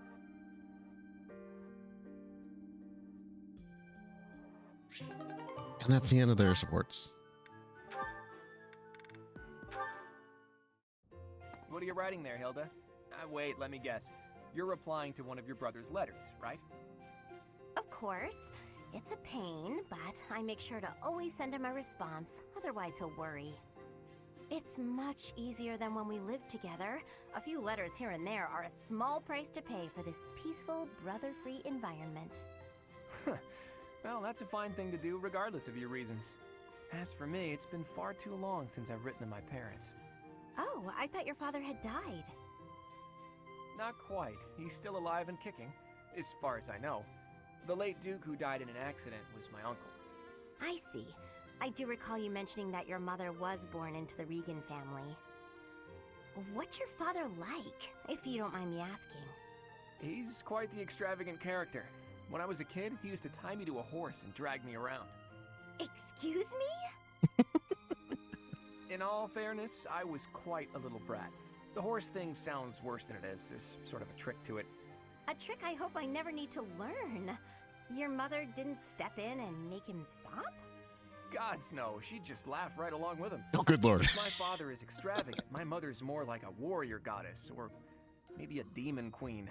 And that's the end of their supports. What are you writing there, Hilda? Wait, let me guess. You're replying to one of your brother's letters, right? Of course. It's a pain, but I make sure to always send him a response, otherwise he'll worry. It's much easier than when we lived together. A few letters here and there are a small price to pay for this peaceful, brother-free environment. Well, that's a fine thing to do regardless of your reasons. As for me, it's been far too long since I've written to my parents. Oh, I thought your father had died. Not quite. He's still alive and kicking, as far as I know. The late Duke who died in an accident was my uncle. I see. I do recall you mentioning that your mother was born into the Regan family. What's your father like, if you don't mind me asking? He's quite the extravagant character. When I was a kid, he used to tie me to a horse and drag me around. Excuse me? In all fairness, I was quite a little brat. The horse thing sounds worse than it is. There's sort of a trick to it. A trick I hope I never need to learn. Your mother didn't step in and make him stop? Gods no, she'd just laugh right along with him. Oh, good lord. My father is extravagant. My mother's more like a warrior goddess, or maybe a demon queen.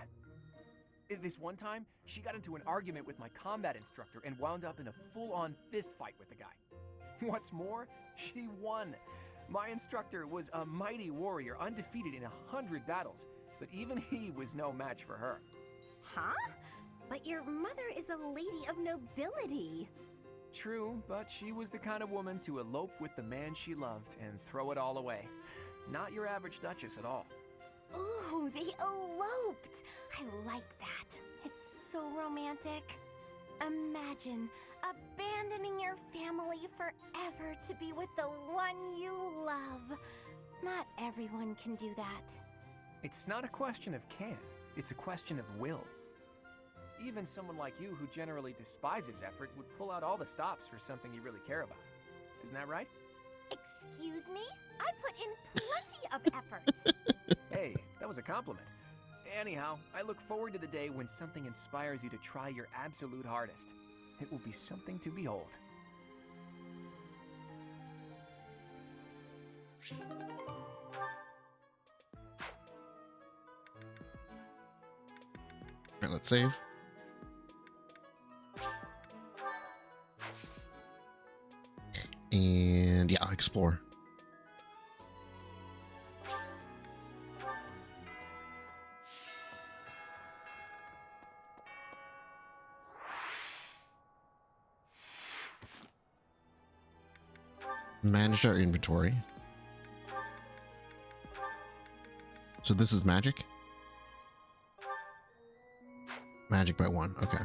This one time, she got into an argument with my combat instructor and wound up in a full-on fist fight with the guy. What's more, she won. My instructor was a mighty warrior, undefeated in 100 battles, but even he was no match for her. Huh? But your mother is a lady of nobility. True, but she was the kind of woman to elope with the man she loved and throw it all away. Not your average duchess at all. Ooh, they eloped. I like that. It's so romantic. Imagine abandoning your family forever to be with the one you love. Not everyone can do that. It's not a question of can, it's a question of will. Even someone like you who generally despises effort would pull out all the stops for something you really care about. Isn't that right? Excuse me? I put in plenty of effort. Hey, that was a compliment. Anyhow, I look forward to the day when something inspires you to try your absolute hardest. It will be something to behold. All right, let's save. And yeah, explore. Manage our inventory. So this is magic? Magic by 1, okay.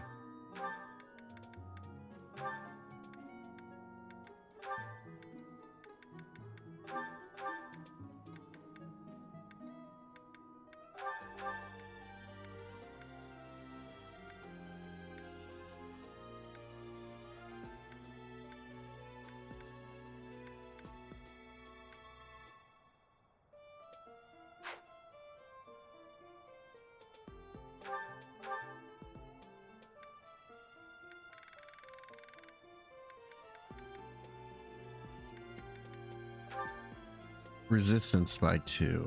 Resistance by 2.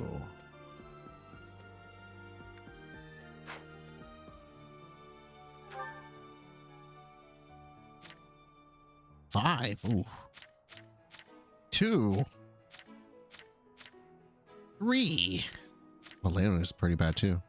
Five. Ooh. 2. 3. Well, Leon is pretty bad too.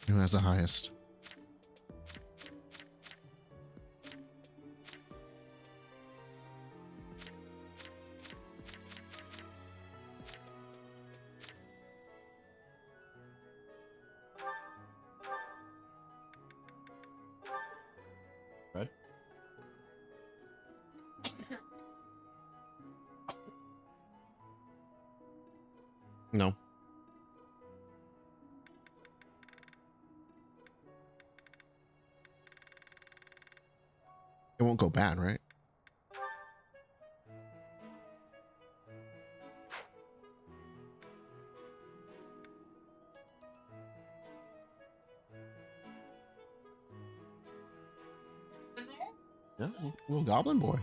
Who has the highest? Red? No. won't go bad, right? Yeah, little goblin boy.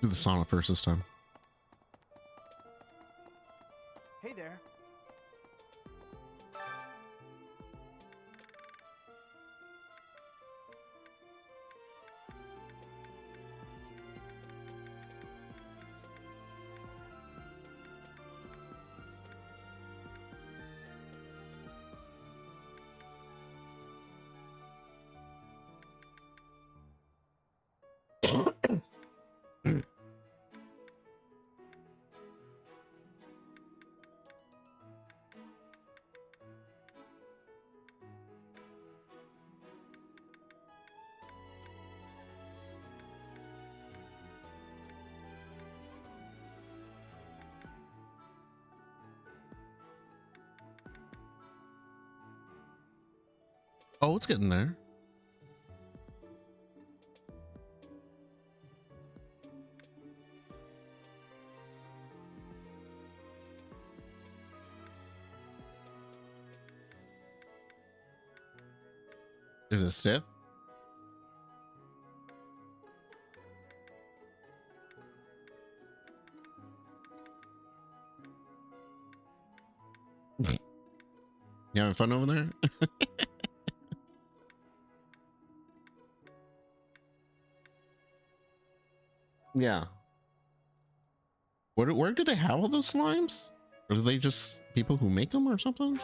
Do the sauna first this time. Hey there. Oh, it's getting there. Is it stiff? You having fun over there? Yeah. Where do they have all those slimes? Or are they just people who make them or something?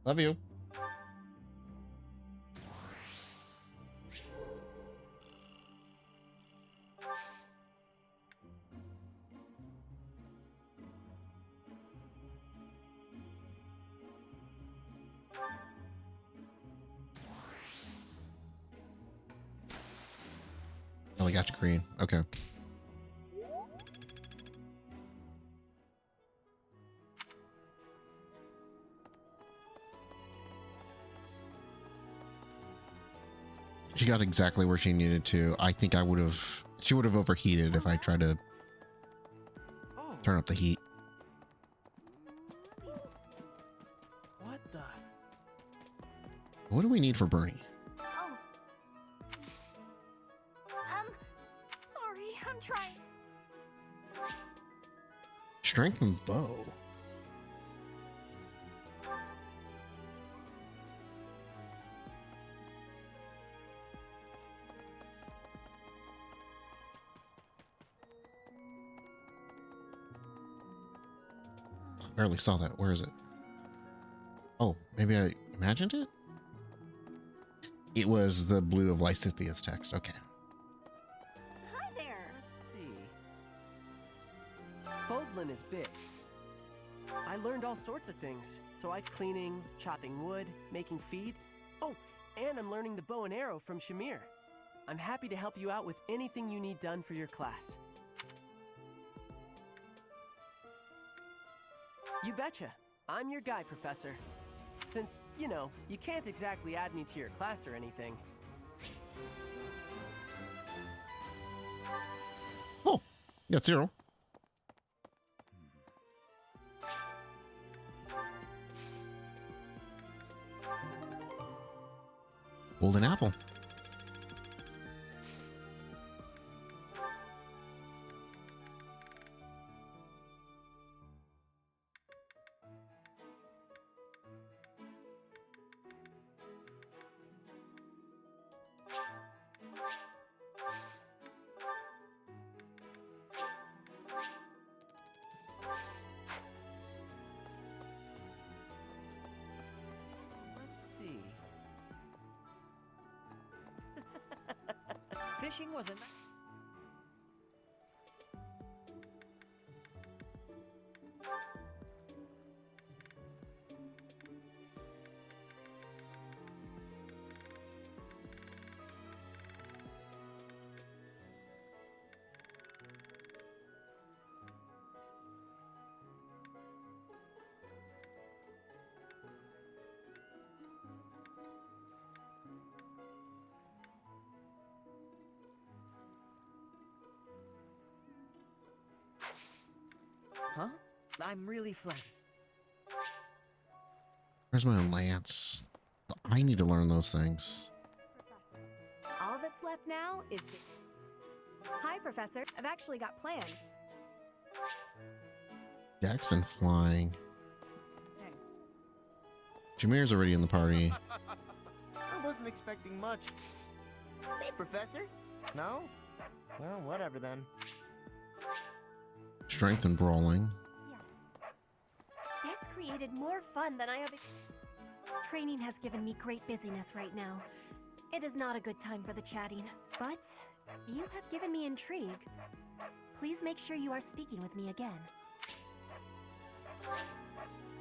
Love you. Oh, we got you green. Okay. She got exactly where she needed to. I think she would have overheated if I tried to turn up the heat. What the? What do we need for Bernie? Oh. Sorry, I'm trying. Strengthen bow. barely saw that. Where is it? Oh, maybe I imagined it? It was the blue of Lysithia's text. Okay. Hi there. Let's see. Fodlan is big. I learned all sorts of things. So I cleaning, chopping wood, making feed. Oh, and I'm learning the bow and arrow from Shamir. I'm happy to help you out with anything you need done for your class. You betcha. I'm your guy, Professor. Since, you know, you can't exactly add me to your class or anything. Oh, you got 0. Golden apple. Let's see. Fishing wasn't. Huh? I'm really flattered. Where's my lance? I need to learn those things. All that's left now is Hi, Professor. I've actually got plans. Dex and flying. Jameer's already in the party. I wasn't expecting much. Hey, Professor. No? Well, whatever then. Strength and brawling. This created more fun than I have. Training has given me great busyness right now. It is not a good time for the chatting, but you have given me intrigue. Please make sure you are speaking with me again.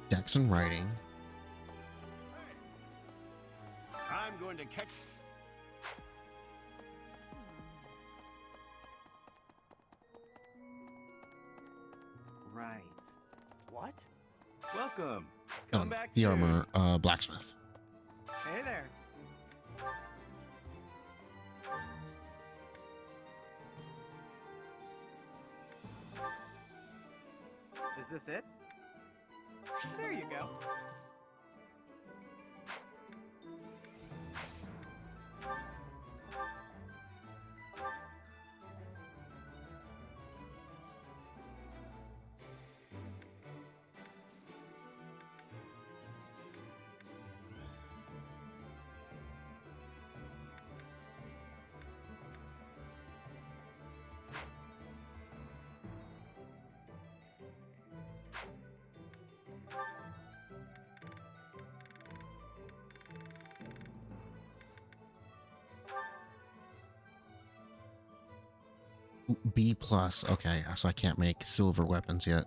Dex and writing. I'm going to catch... Right. What? Welcome. Oh, Come back the soon. armor, blacksmith. Hey there. Is this it? There you go. B plus. Okay, so I can't make silver weapons yet.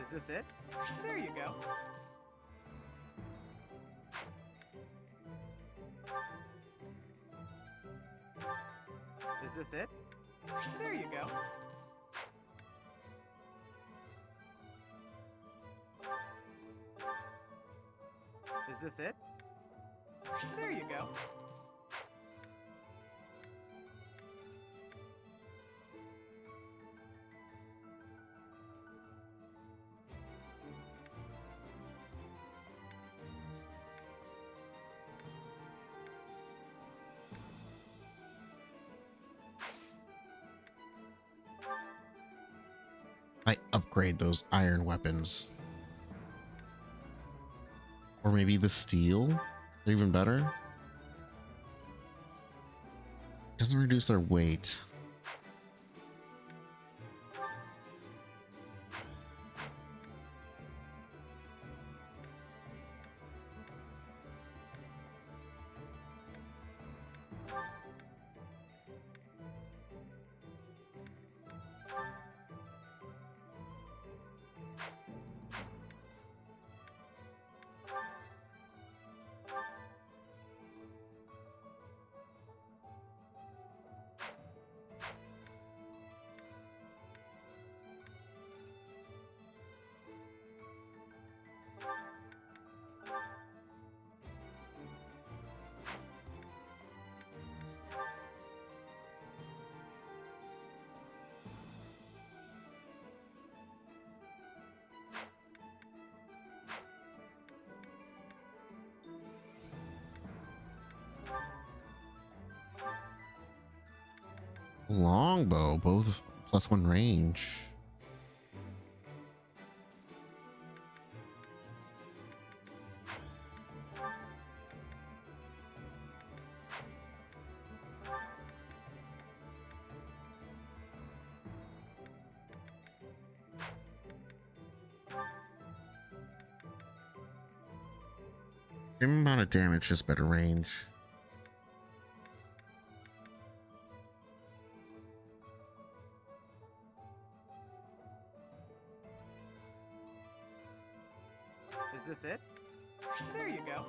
Is this it? There you go. Is this it? There you go. this it? There you go. I upgrade those iron weapons. Or maybe the steel? They're even better. Doesn't reduce their weight. Longbow, both +1 range. Same amount of damage, just better range. Is this it? There you go.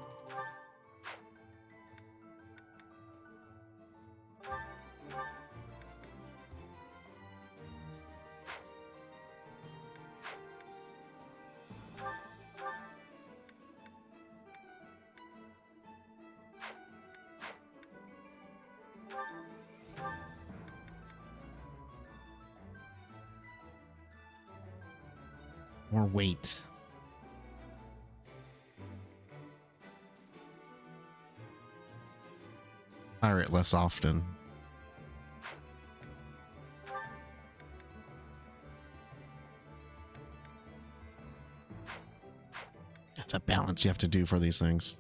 More weight. Fire it less often. That's a balance you have to do for these things.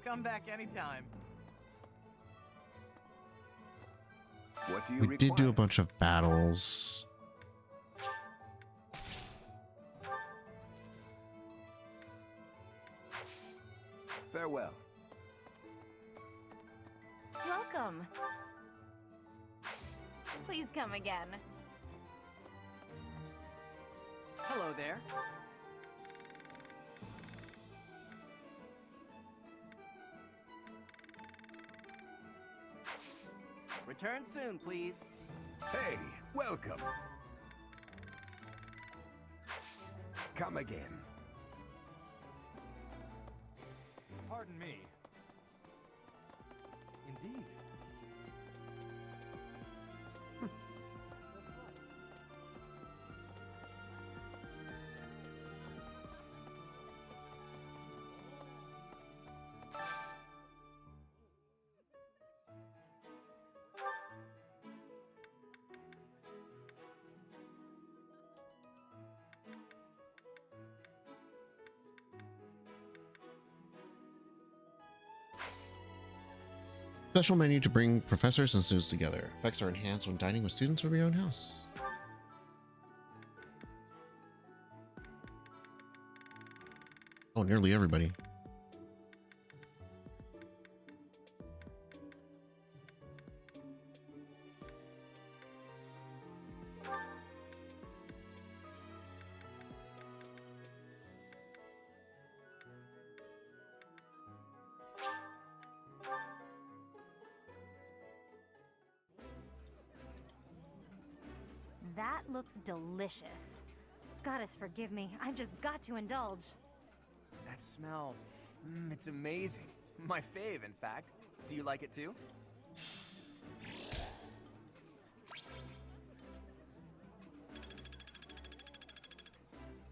Come back anytime. What do you We require? did do a bunch of battles. Farewell. Welcome. Please come again. Hello there. Return soon, please. Hey, welcome. Come again. Pardon me. Indeed. Special menu to bring professors and students together. Effects are enhanced when dining with students over your own house. Oh, nearly everybody. That looks delicious. Goddess forgive me, I've just got to indulge. That smell, it's amazing. My fave, in fact. Do you like it too?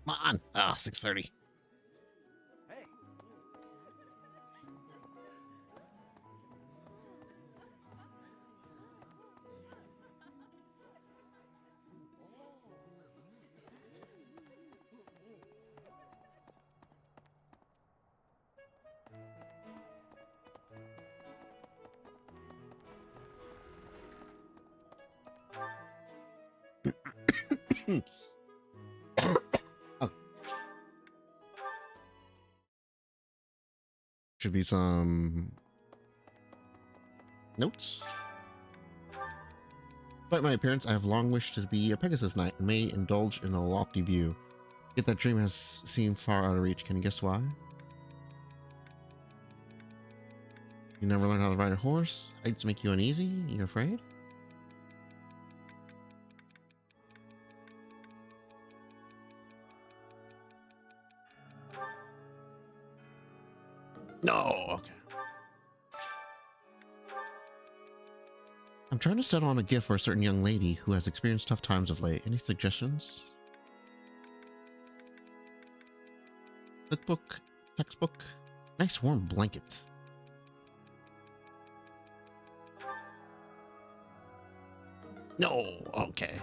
Come on. Ah, 6:30. Hey. Oh. Should be some notes. Despite my appearance, I have long wished to be a Pegasus Knight and may indulge in a lofty view. Yet that dream has seemed far out of reach. Can you guess why? You never learned how to ride a horse? Heights make you uneasy? You're afraid? No, okay. I'm trying to settle on a gift for a certain young lady who has experienced tough times of late. Any suggestions? Cookbook, textbook, nice warm blanket. No, okay.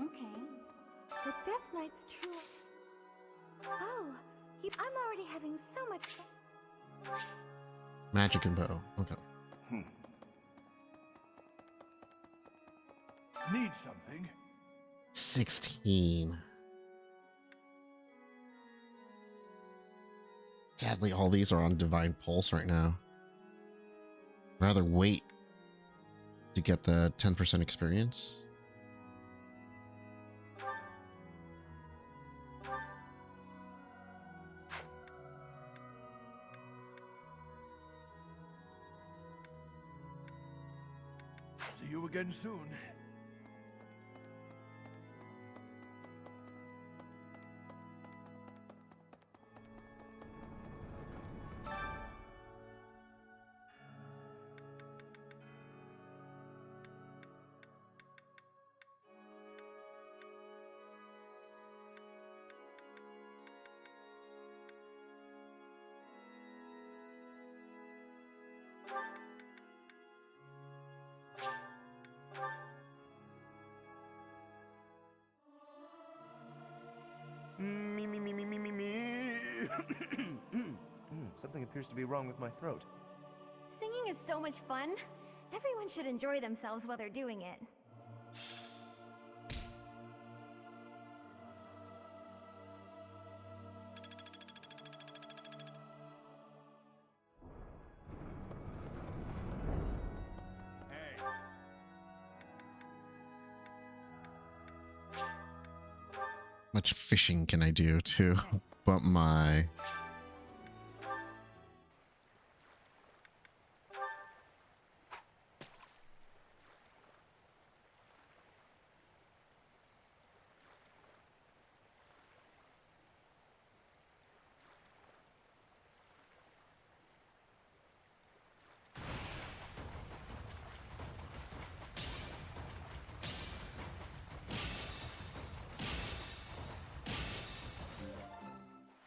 Okay. The Death Knight's true. Oh, I'm already having so much fun. Magic and bow. Okay. Need something? 16. Sadly, all these are on Divine Pulse right now. Rather wait to get the 10% experience. See you again soon. Something appears to be wrong with my throat. Singing is so much fun. Everyone should enjoy themselves while they're doing it. Much fishing can I do to bump my...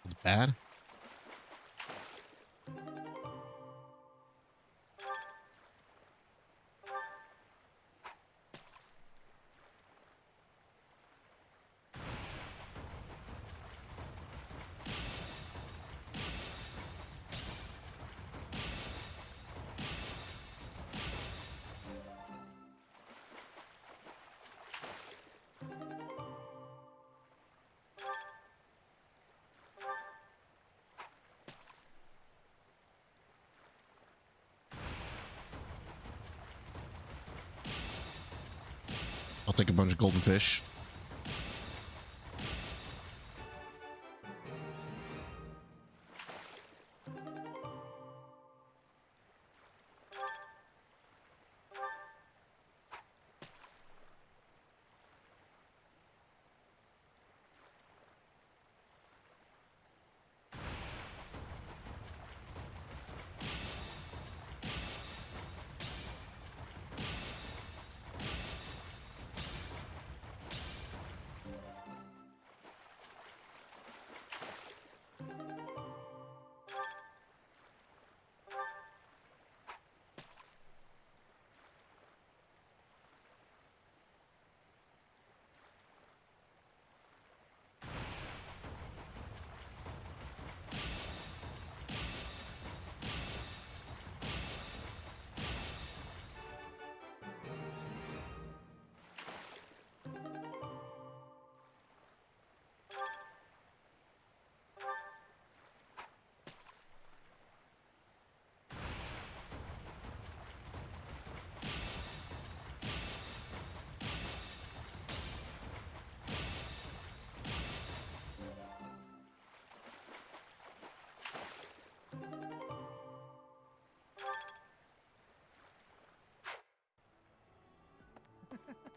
It's bad? I'll take a bunch of golden fish.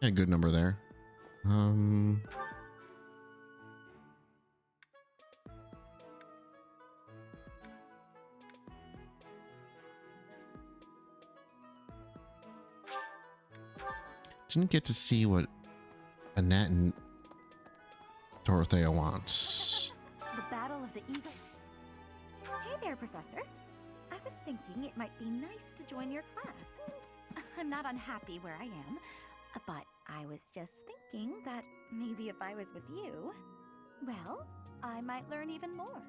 Yeah, good number there. Didn't get to see what Annette and Dorothea wants. The Battle of the Eagle. Hey there, Professor. I was thinking it might be nice to join your class. I'm not unhappy where I am, but I was just thinking that maybe if I was with you, well, I might learn even more.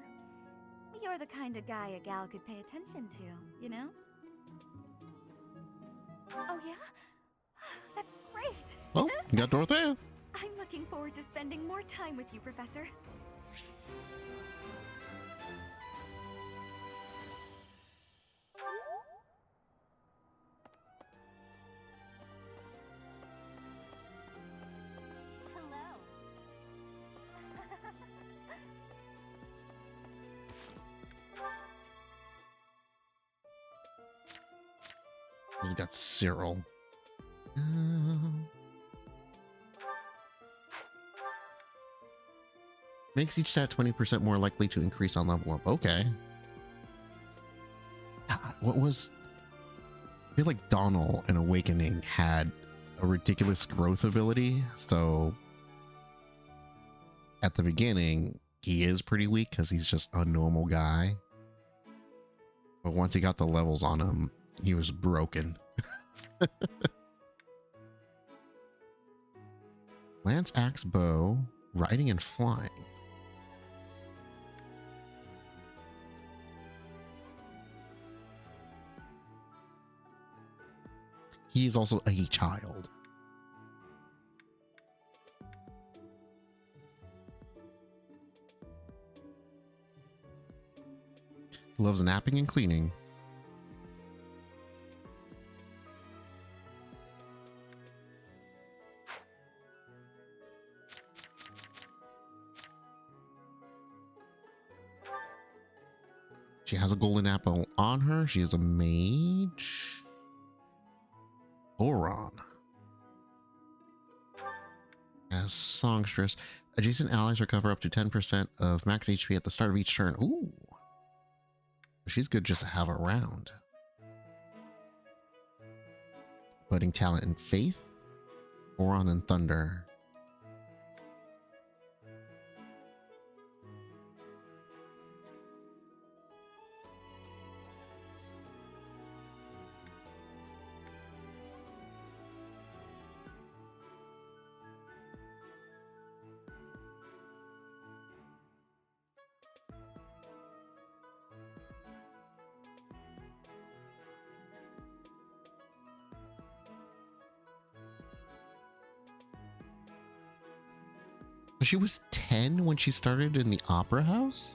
You're the kind of guy a gal could pay attention to, you know? Oh yeah? That's great! Oh, you got Dorothea. I'm looking forward to spending more time with you, Professor. Hello. We got Cyril. Makes each stat 20% more likely to increase on level up. Okay. What was... I feel like Donald in Awakening had a ridiculous growth ability, so at the beginning he is pretty weak because he's just a normal guy. But once he got the levels on him, he was broken. Lance, axe, bow, riding and flying. He is also a child. Loves napping and cleaning. She has a golden apple on her. She is a mage. Boron. As songstress, adjacent allies recover up to 10% of max HP at the start of each turn. Ooh. She's good just to have around. Budding talent and faith. Boron and thunder. She was 10 when she started in the opera house?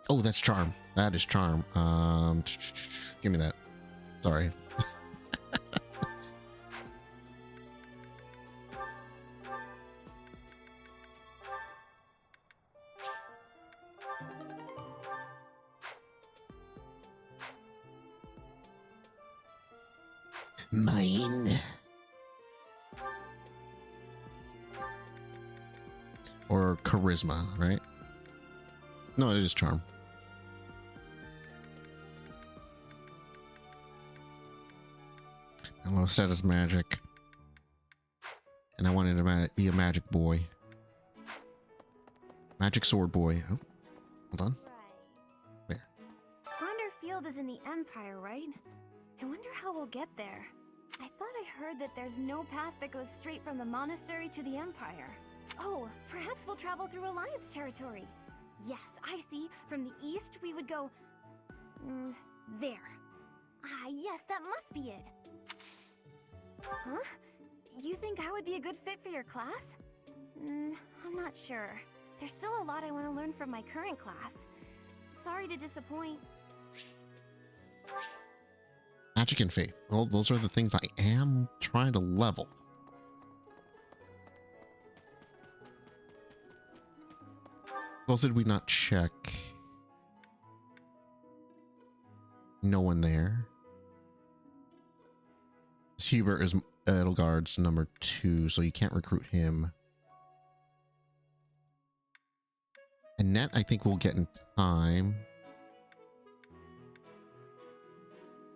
Oh, that's charm. That is charm. Give me that. Sorry. Mine. Or charisma, right? No, it is charm. Low status magic, and I wanted to be a magic boy. Magic sword boy. Oh, hold on. Where? Field is in the Empire, right? I wonder how we'll get there. I thought I heard that there's no path that goes straight from the monastery to the Empire. Oh, perhaps we'll travel through Alliance territory. Yes, I see. From the east, we would go... there. Ah, yes, that must be it. Huh? You think I would be a good fit for your class? I'm not sure. There's still a lot I want to learn from my current class. Sorry to disappoint. Magic and faith. Well, those are the things I am trying to level. What else did we not check? No one there. Hubert is Edelgard's number 2, so you can't recruit him. Annette, I think we'll get in time.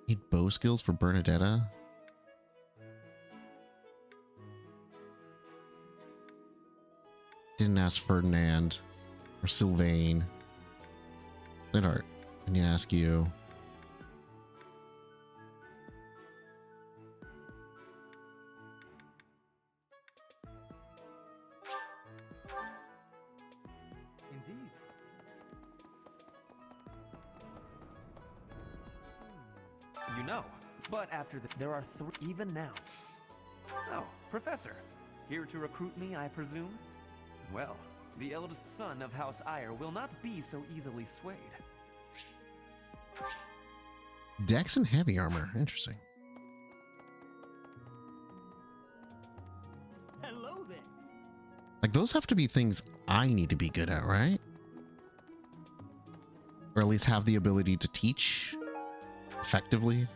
Need bow skills for Bernadetta. Didn't ask Ferdinand or Sylvain. Linhart, I need to ask you. Indeed. You know, but after there are 3 even now. Oh, Professor. Here to recruit me, I presume? Well, the eldest son of House Eyre will not be so easily swayed. Dex and heavy armor. Interesting. Hello there. Like, those have to be things I need to be good at, right? Or at least have the ability to teach effectively.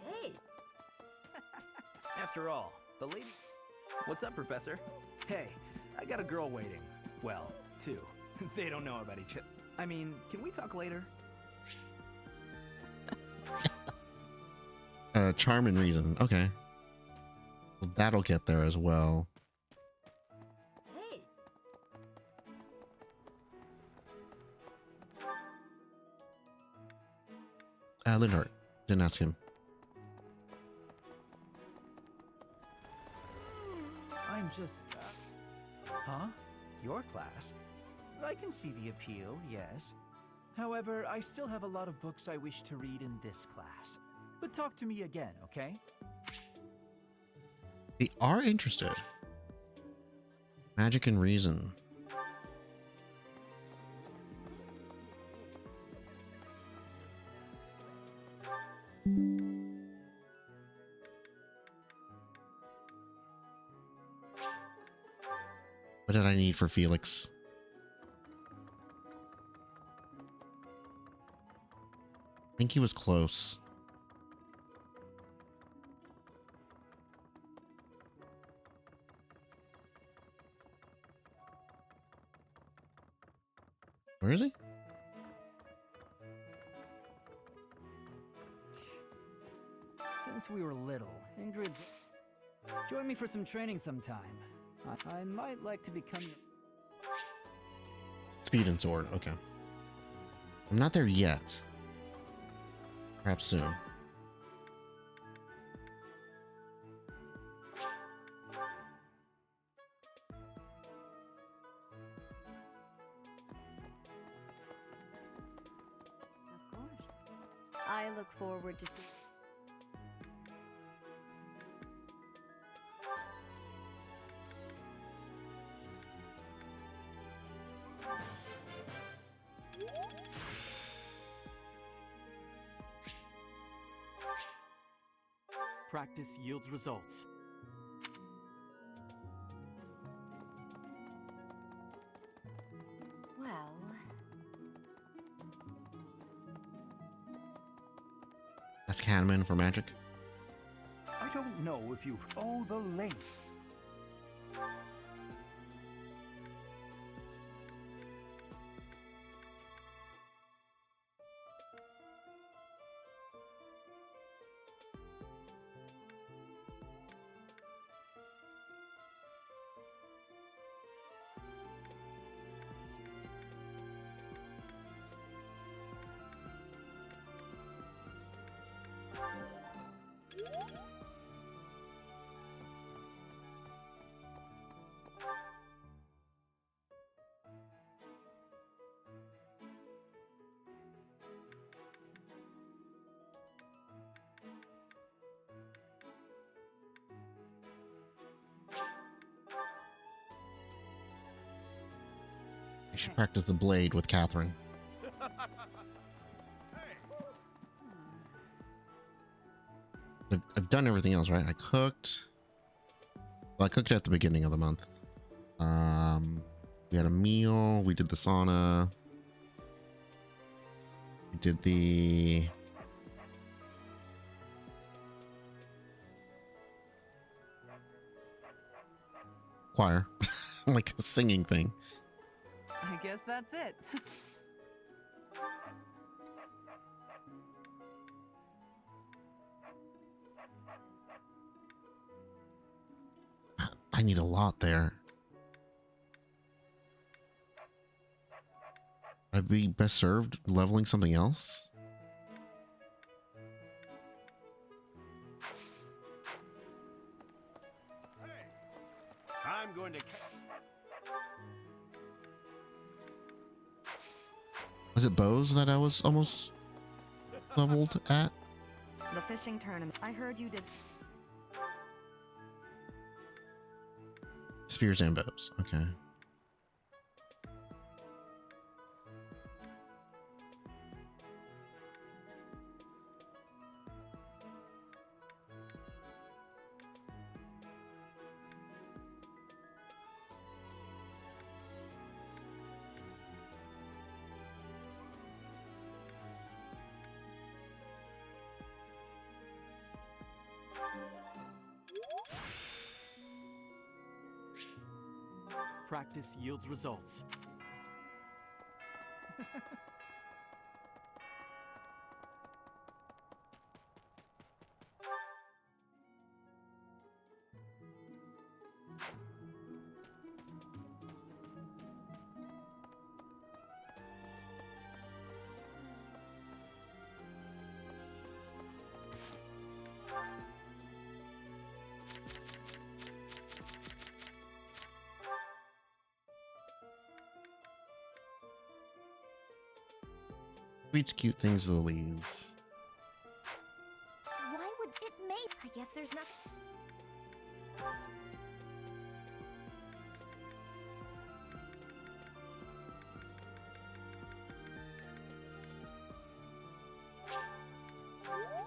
Hey! After all, the lady... What's up, Professor? Hey, I got a girl waiting. Well, 2. They don't know about each other. I mean, can we talk later? Charm and reason. Okay. Well, that'll get there as well. Hey! Linhart. Didn't ask him. I'm just... Huh? Your class? I can see the appeal, yes. However, I still have a lot of books I wish to read in this class. But talk to me again, okay? They are interested. Magic and reason. What did I need for Felix? I think he was close. Where is he? Since we were little, Ingrid's... Join me for some training sometime. I might like to become... Speed and sword. Okay. I'm not there yet. Perhaps soon. Of course. I look forward to seeing... Practice yields results. Well... That's Kahneman for magic. I don't know if you've... Oh, the length. You should practice the blade with Catherine. I've done everything else, right? I cooked. Well, I cooked at the beginning of the month. We had a meal. We did the sauna. We did the choir, like a singing thing. I guess that's it. I need a lot there. I'd be best served leveling something else. I'm going to. Was it bows that I was almost leveled at? The fishing tournament. I heard you did. Spears and bows. Okay. Practice yields results. Sweet, cute things, lilies. Why would it make? I guess there's nothing.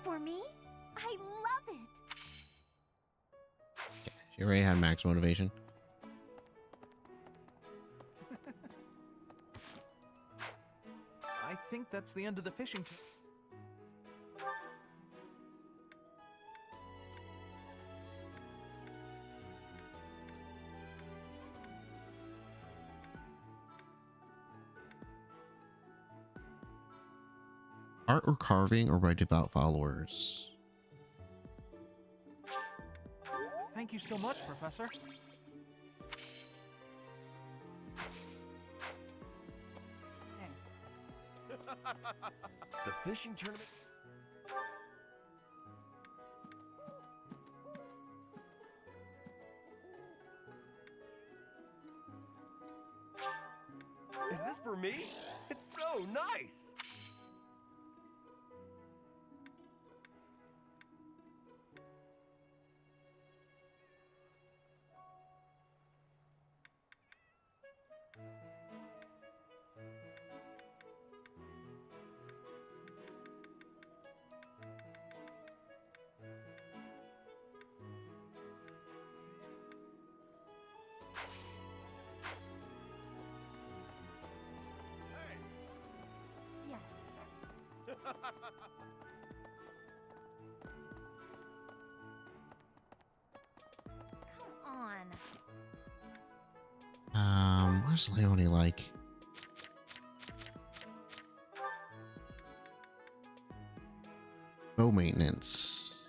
For me? I love it! She already had max motivation. I think that's the end of the fishing. Art or carving or write about followers. Thank you so much, Professor. The fishing tournament. Is this for me? It's so nice! Yes. Come on. Where's Leonie like? Bow maintenance.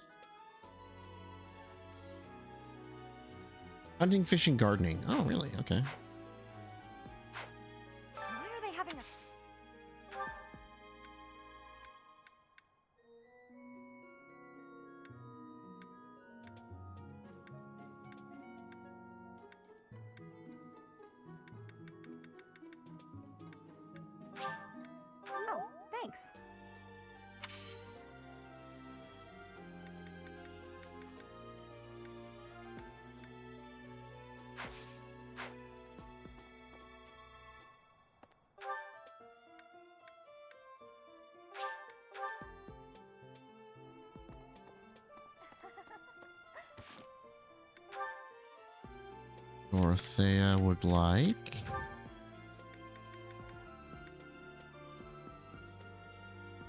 Hunting, fishing, gardening. Oh, really? Okay. Why are they having a... Oh, thanks. Dorothea would like.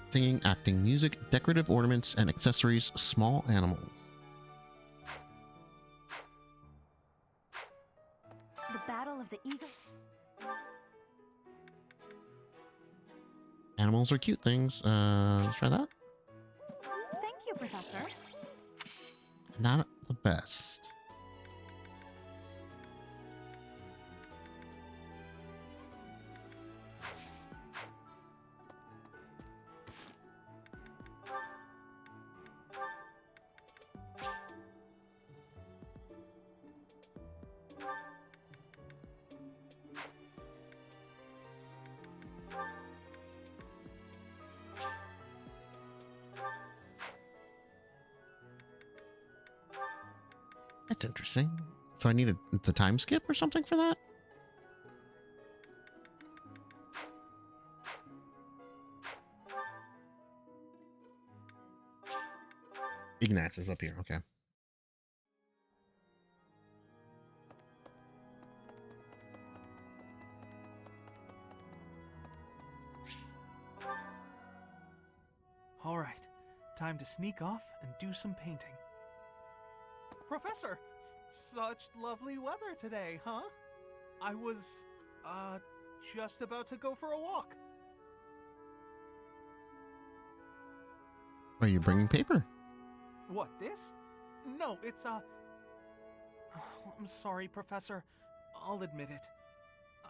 Singing, acting, music, decorative ornaments, and accessories, small animals. The Battle of the Eagle. Animals are cute things. Let's try that. Thank you, Professor. Not the best. That's interesting. So I need the time skip or something for that? Ignatz is up here. Okay. All right, time to sneak off and do some painting. Professor, such lovely weather today, huh? I was, just about to go for a walk. Are you bringing paper? What, this? No, it's, I'm sorry, Professor. I'll admit it.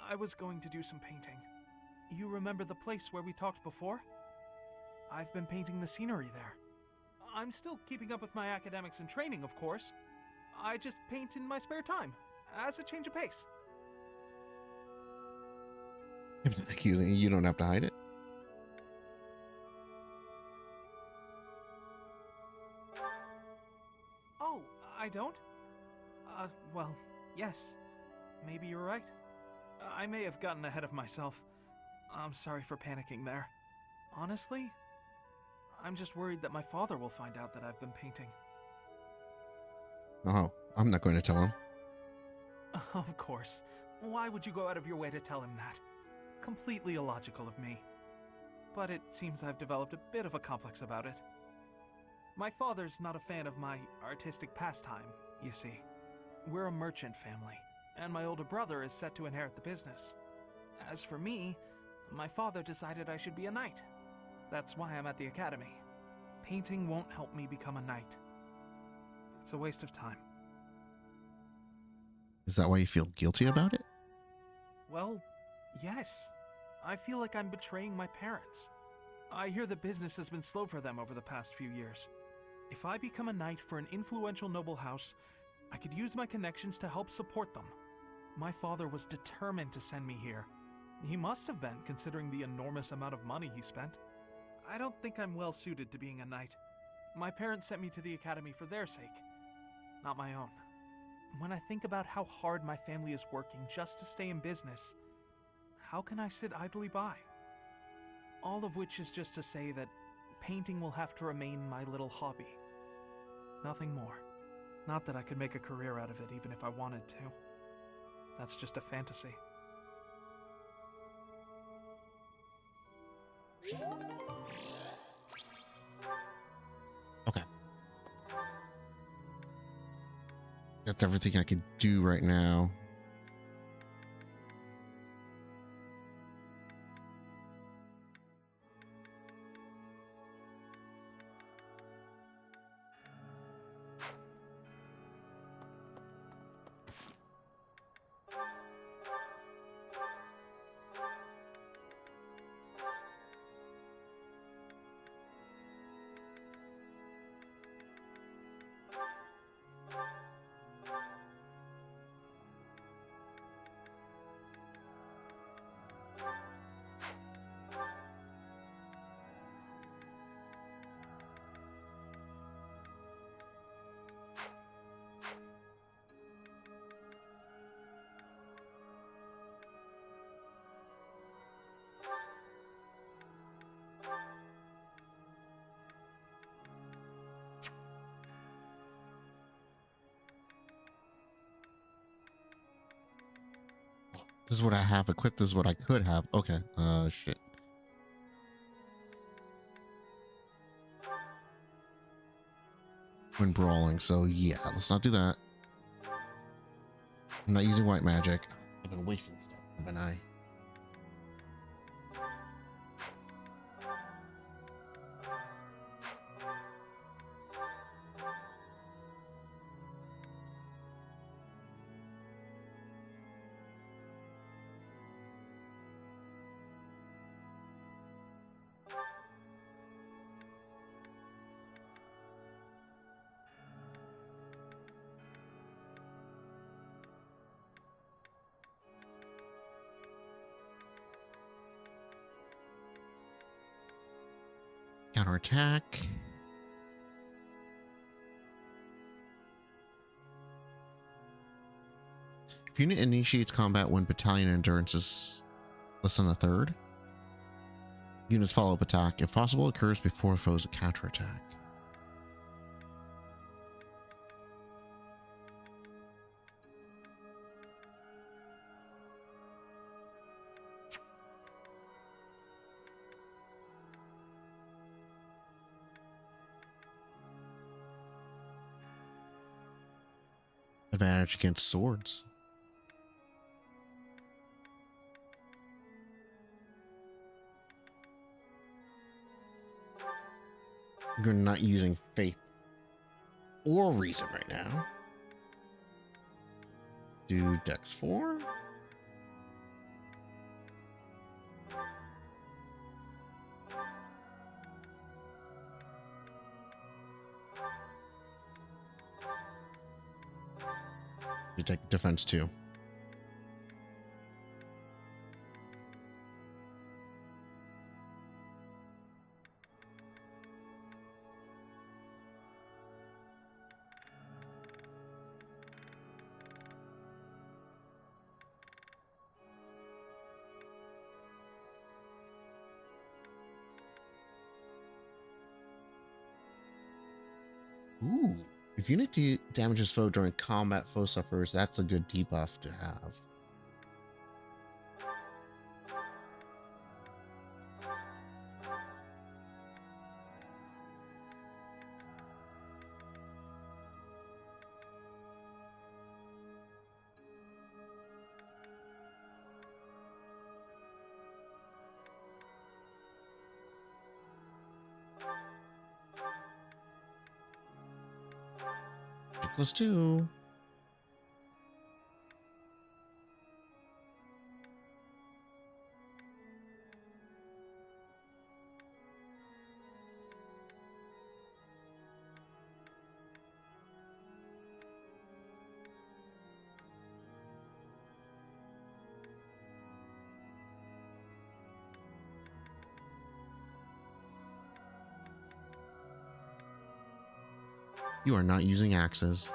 I was going to do some painting. You remember the place where we talked before? I've been painting the scenery there. I'm still keeping up with my academics and training, of course. I just paint in my spare time, as a change of pace. You don't have to hide it. Oh, I don't? Well, yes. Maybe you're right. I may have gotten ahead of myself. I'm sorry for panicking there. Honestly, I'm just worried that my father will find out that I've been painting. Oh, I'm not going to tell him. Of course. Why would you go out of your way to tell him that? Completely illogical of me. But it seems I've developed a bit of a complex about it. My father's not a fan of my artistic pastime, you see. We're a merchant family, and my older brother is set to inherit the business. As for me, my father decided I should be a knight. That's why I'm at the academy. Painting won't help me become a knight. It's a waste of time. Is that why you feel guilty about it? Well, yes. I feel like I'm betraying my parents. I hear the business has been slow for them over the past few years. If I become a knight for an influential noble house, I could use my connections to help support them. My father was determined to send me here. He must have been, considering the enormous amount of money he spent. I don't think I'm well suited to being a knight. My parents sent me to the academy for their sake, not my own. When I think about how hard my family is working just to stay in business, how can I sit idly by? All of which is just to say that painting will have to remain my little hobby. Nothing more. Not that I could make a career out of it even if I wanted to. That's just a fantasy. Okay. That's everything I could do right now. This is what I have equipped. This is what I could have. Okay. Shit. When brawling, so yeah, let's not do that. I'm not using white magic. I've been wasting stuff, haven't I? Counterattack. If unit initiates combat when battalion endurance is less than a third, units follow-up attack. If possible, occurs before foes a counterattack. Advantage against swords. You're not using faith or reason right now. Do Dex 4. You take defense 2. Ooh. If unit damages foe during combat, foe suffers. That's a good debuff to have. +2. You are not using axes.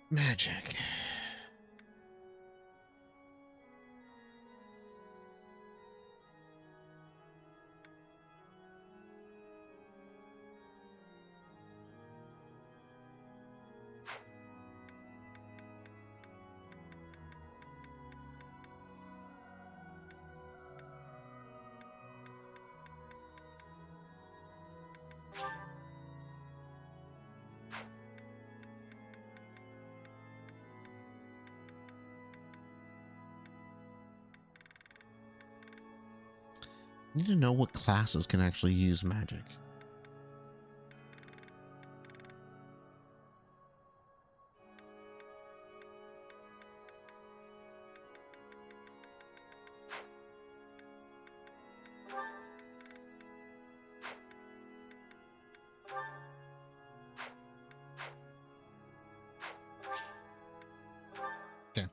Magic. need to know what classes can actually use magic. Okay.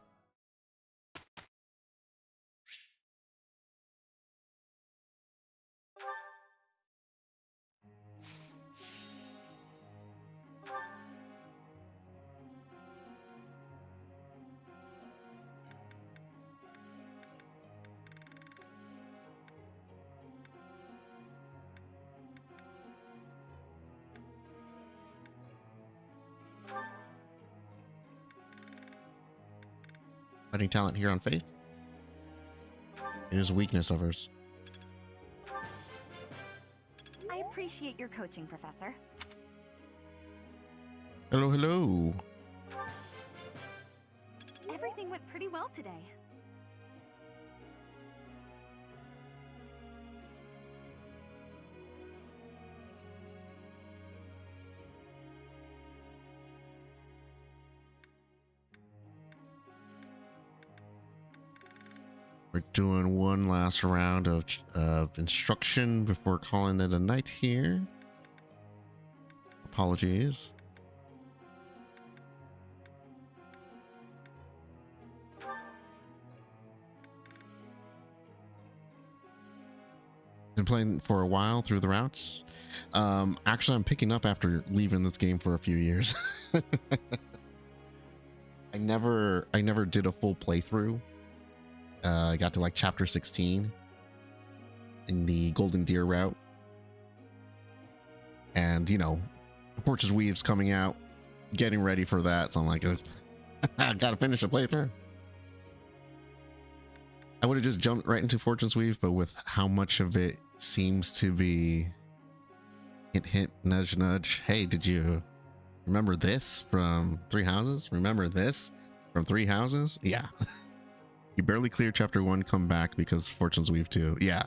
Fighting talent here on Faith. It is a weakness of hers. I appreciate your coaching, Professor. Hello, hello. Everything went pretty well today. We're doing one last round of instruction before calling it a night here. Apologies. Been playing for a while through the routes. Actually, I'm picking up after leaving this game for a few years. I never did a full playthrough. I got to like chapter 16 in the Golden Deer route, and you know, Fortune's Weave's coming out, getting ready for that. So I'm like, I gotta finish the playthrough. I would have just jumped right into Fortune's Weave, but with how much of it seems to be hint, hint, nudge, nudge. Hey, did you remember this from Three Houses? Remember this from Three Houses? Yeah. You barely cleared chapter 1, come back because Fortune's Weave 2. Yeah.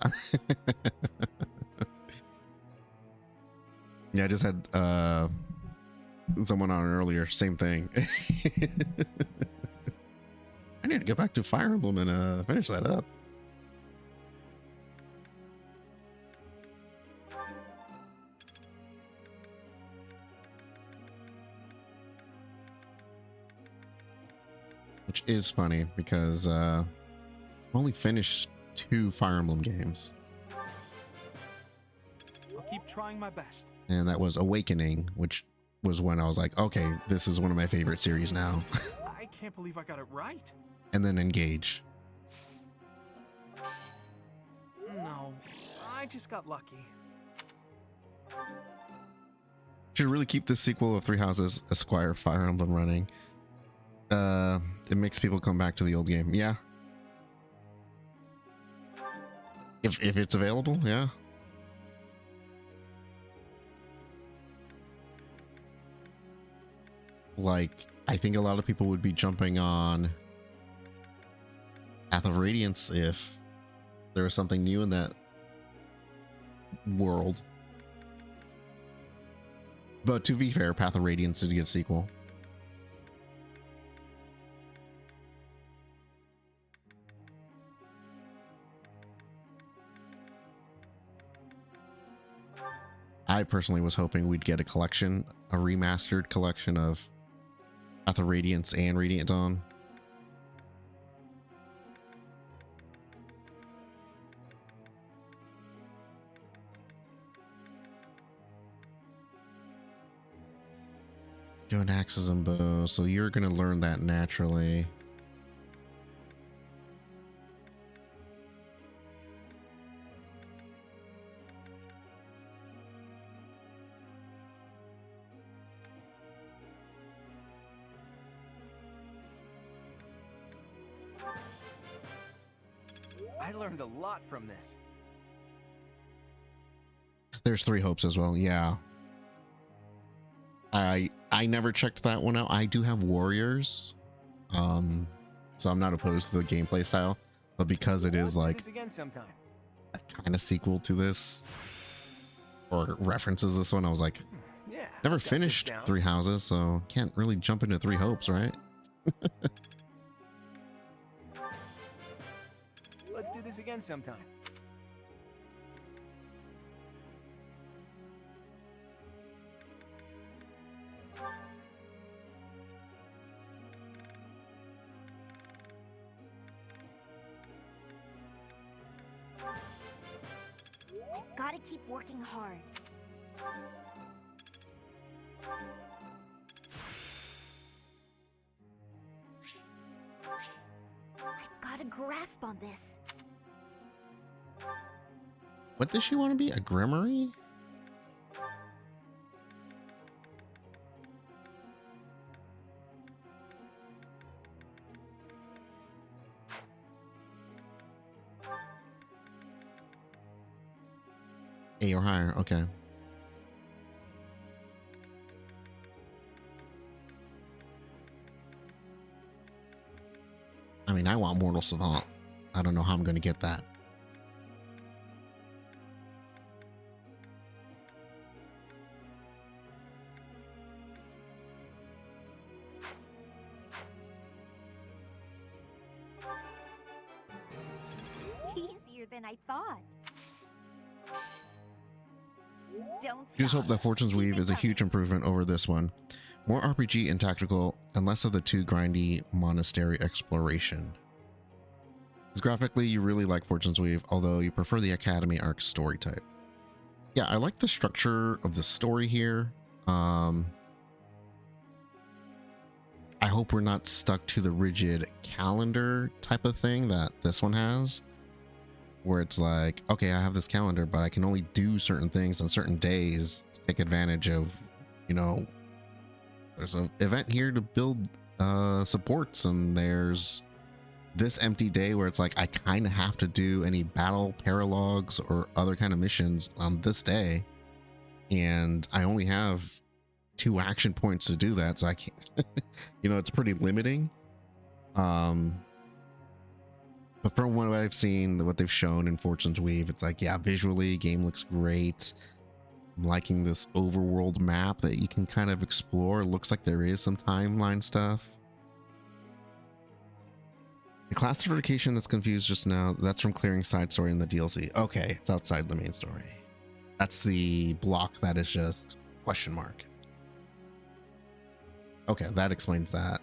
Yeah, I just had someone on earlier, same thing. I need to get back to Fire Emblem and finish that up. Which is funny because I've only finished 2 Fire Emblem games. I'll keep trying my best. And that was Awakening, which was when I was like, okay, this is one of my favorite series now. I can't believe I got it right. And then Engage. No, I just got lucky. Should really keep this sequel of Three Houses Esquire Fire Emblem running. It makes people come back to the old game. Yeah. If it's available, yeah. Like, I think a lot of people would be jumping on Path of Radiance if there was something new in that world. But to be fair, Path of Radiance did get a sequel. I personally was hoping we'd get a collection, a remastered collection of Path of Radiance and Radiant Dawn. Doing axes and bows, so you're gonna learn that naturally. I learned a lot from this. There's 3 hopes as well. Yeah. I never checked that one out. I do have warriors. So I'm not opposed to the gameplay style, but because it is like Again sometime. kind of sequel to this or references this one. I was like, Yeah. never got this finished down. Three Houses, so can't really jump into Three Hopes, right? Let's do this again sometime. I've got to keep working hard. I've got a grasp on this. What does she want to be? A Grimory? A or higher, okay. I mean, I want Mortal Savant. I don't know how I'm going to get that. Easier than I thought. Don't Just stop. hope that Fortune's Keep Weave it is a coming. huge improvement over this one. More RPG and tactical, and less of the too grindy monastery exploration. Because graphically, you really like Fortune's Weave, although you prefer the Academy arc story type. Yeah, I like the structure of the story here. I hope we're not stuck to the rigid calendar type of thing that this one has, where it's like, okay, I have this calendar, but I can only do certain things on certain days to take advantage of, you know, there's an event here to build supports, and there's this empty day where it's like I kind of have to do any battle paralogs or other kind of missions on this day, and I only have 2 action points to do that, so I can't you know, it's pretty limiting. But from what I've seen, what they've shown in Fortune's Weave, it's like, yeah, visually game looks great. I'm liking this overworld map that you can kind of explore. It looks like there is some timeline stuff. The class certification that's confused just now, that's from clearing side story in the DLC. Okay, it's outside the main story. That's the block that is just question mark. Okay, that explains that.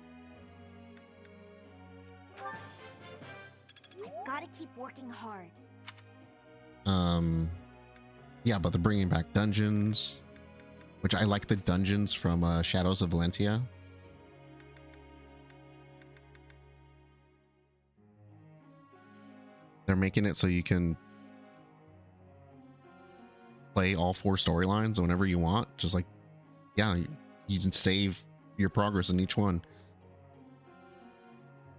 I've got to keep working hard. Yeah, but they're bringing back dungeons, which I like the dungeons from Shadows of Valentia. They're making it so you can play all 4 storylines whenever you want. Just like, yeah, you can save your progress in each one.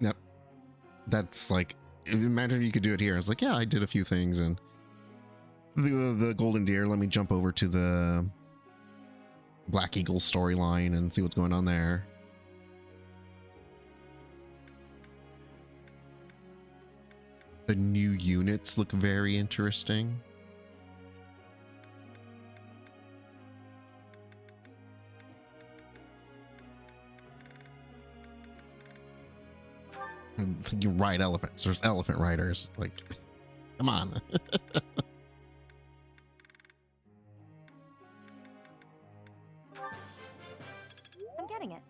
Yep. That's like, imagine you could do it here. It's like, yeah, I did a few things, and the Golden Deer, let me jump over to the Black Eagle storyline and see what's going on there. The new units look very interesting. You ride elephants. There's elephant riders. Like, come on. I'm getting it.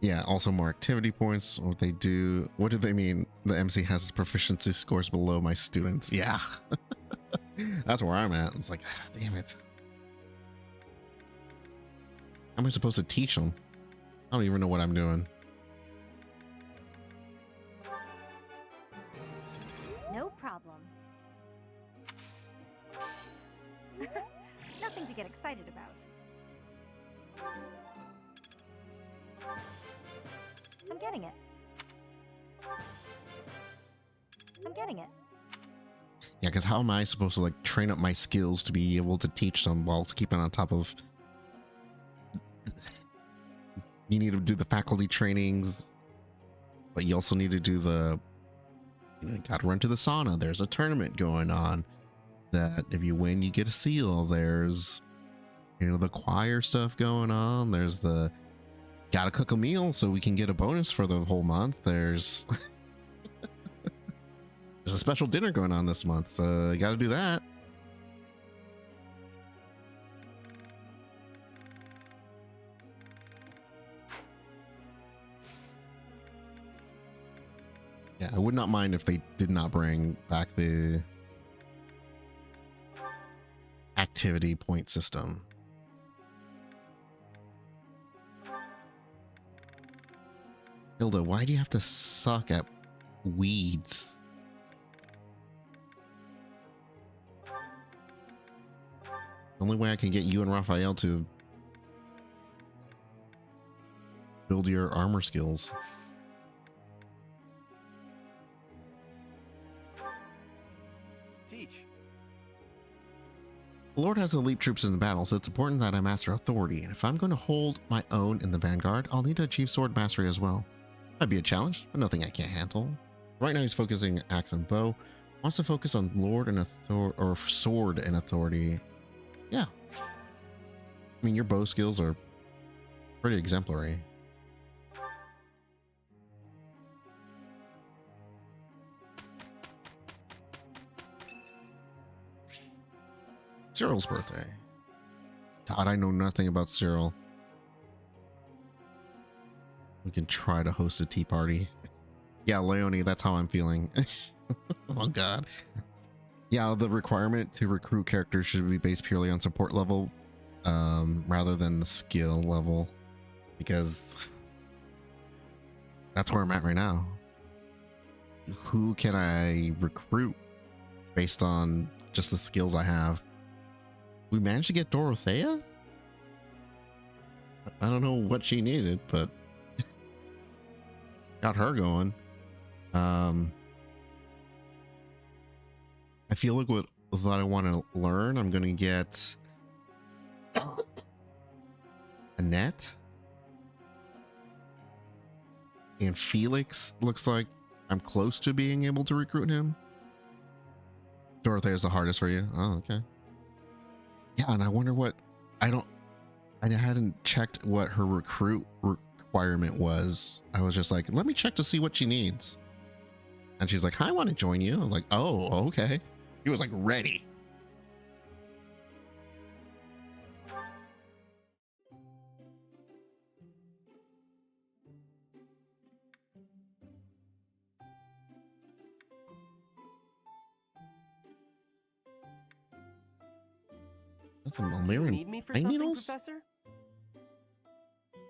Yeah, also more activity points. What they do. What do they mean? The MC has proficiency scores below my students. Yeah. That's where I'm at. It's like, damn it. How am I supposed to teach them? I don't even know what I'm doing. No problem. Nothing to get excited about. I'm getting it. I'm getting it. Yeah, because how am I supposed to like train up my skills to be able to teach them while keeping on top of you need to do the faculty trainings, but you also need to do the, you gotta run to the sauna. There's a tournament going on that if you win, you get a seal. There's, the choir stuff going on. There's the, gotta cook a meal so we can get a bonus for the whole month. There's there's a special dinner going on this month, so you gotta do that. Yeah, I would not mind if they did not bring back the activity point system. Hilda, why do you have to suck at weeds? The only way I can get you and Raphael to build your armor skills. Teach. The Lord has elite troops in the battle, so it's important that I master authority. And if I'm going to hold my own in the vanguard, I'll need to achieve sword mastery as well. Might be a challenge, but nothing I can't handle. Right now he's focusing axe and bow. Wants to focus on Lord and sword and authority. Yeah. I mean, your bow skills are pretty exemplary. Cyril's birthday. God, I know nothing about Cyril. We can try to host a tea party. Yeah, Leonie, that's how I'm feeling. Oh God. Yeah, the requirement to recruit characters should be based purely on support level, rather than the skill level, because that's where I'm at right now. Who can I recruit based on just the skills I have? We managed to get Dorothea? I don't know what she needed, but got her going. I feel like what I want to learn, I'm going to get Annette. And Felix looks like I'm close to being able to recruit him. Dorothea is the hardest for you. Oh, okay. Yeah, and I wonder what, I hadn't checked what her recruit requirement was. I was just like, let me check to see what she needs. And she's like, I want to join you. I'm like, oh, okay. He was like ready. That's a Do you Malmarian need me for pine something, needles? Professor?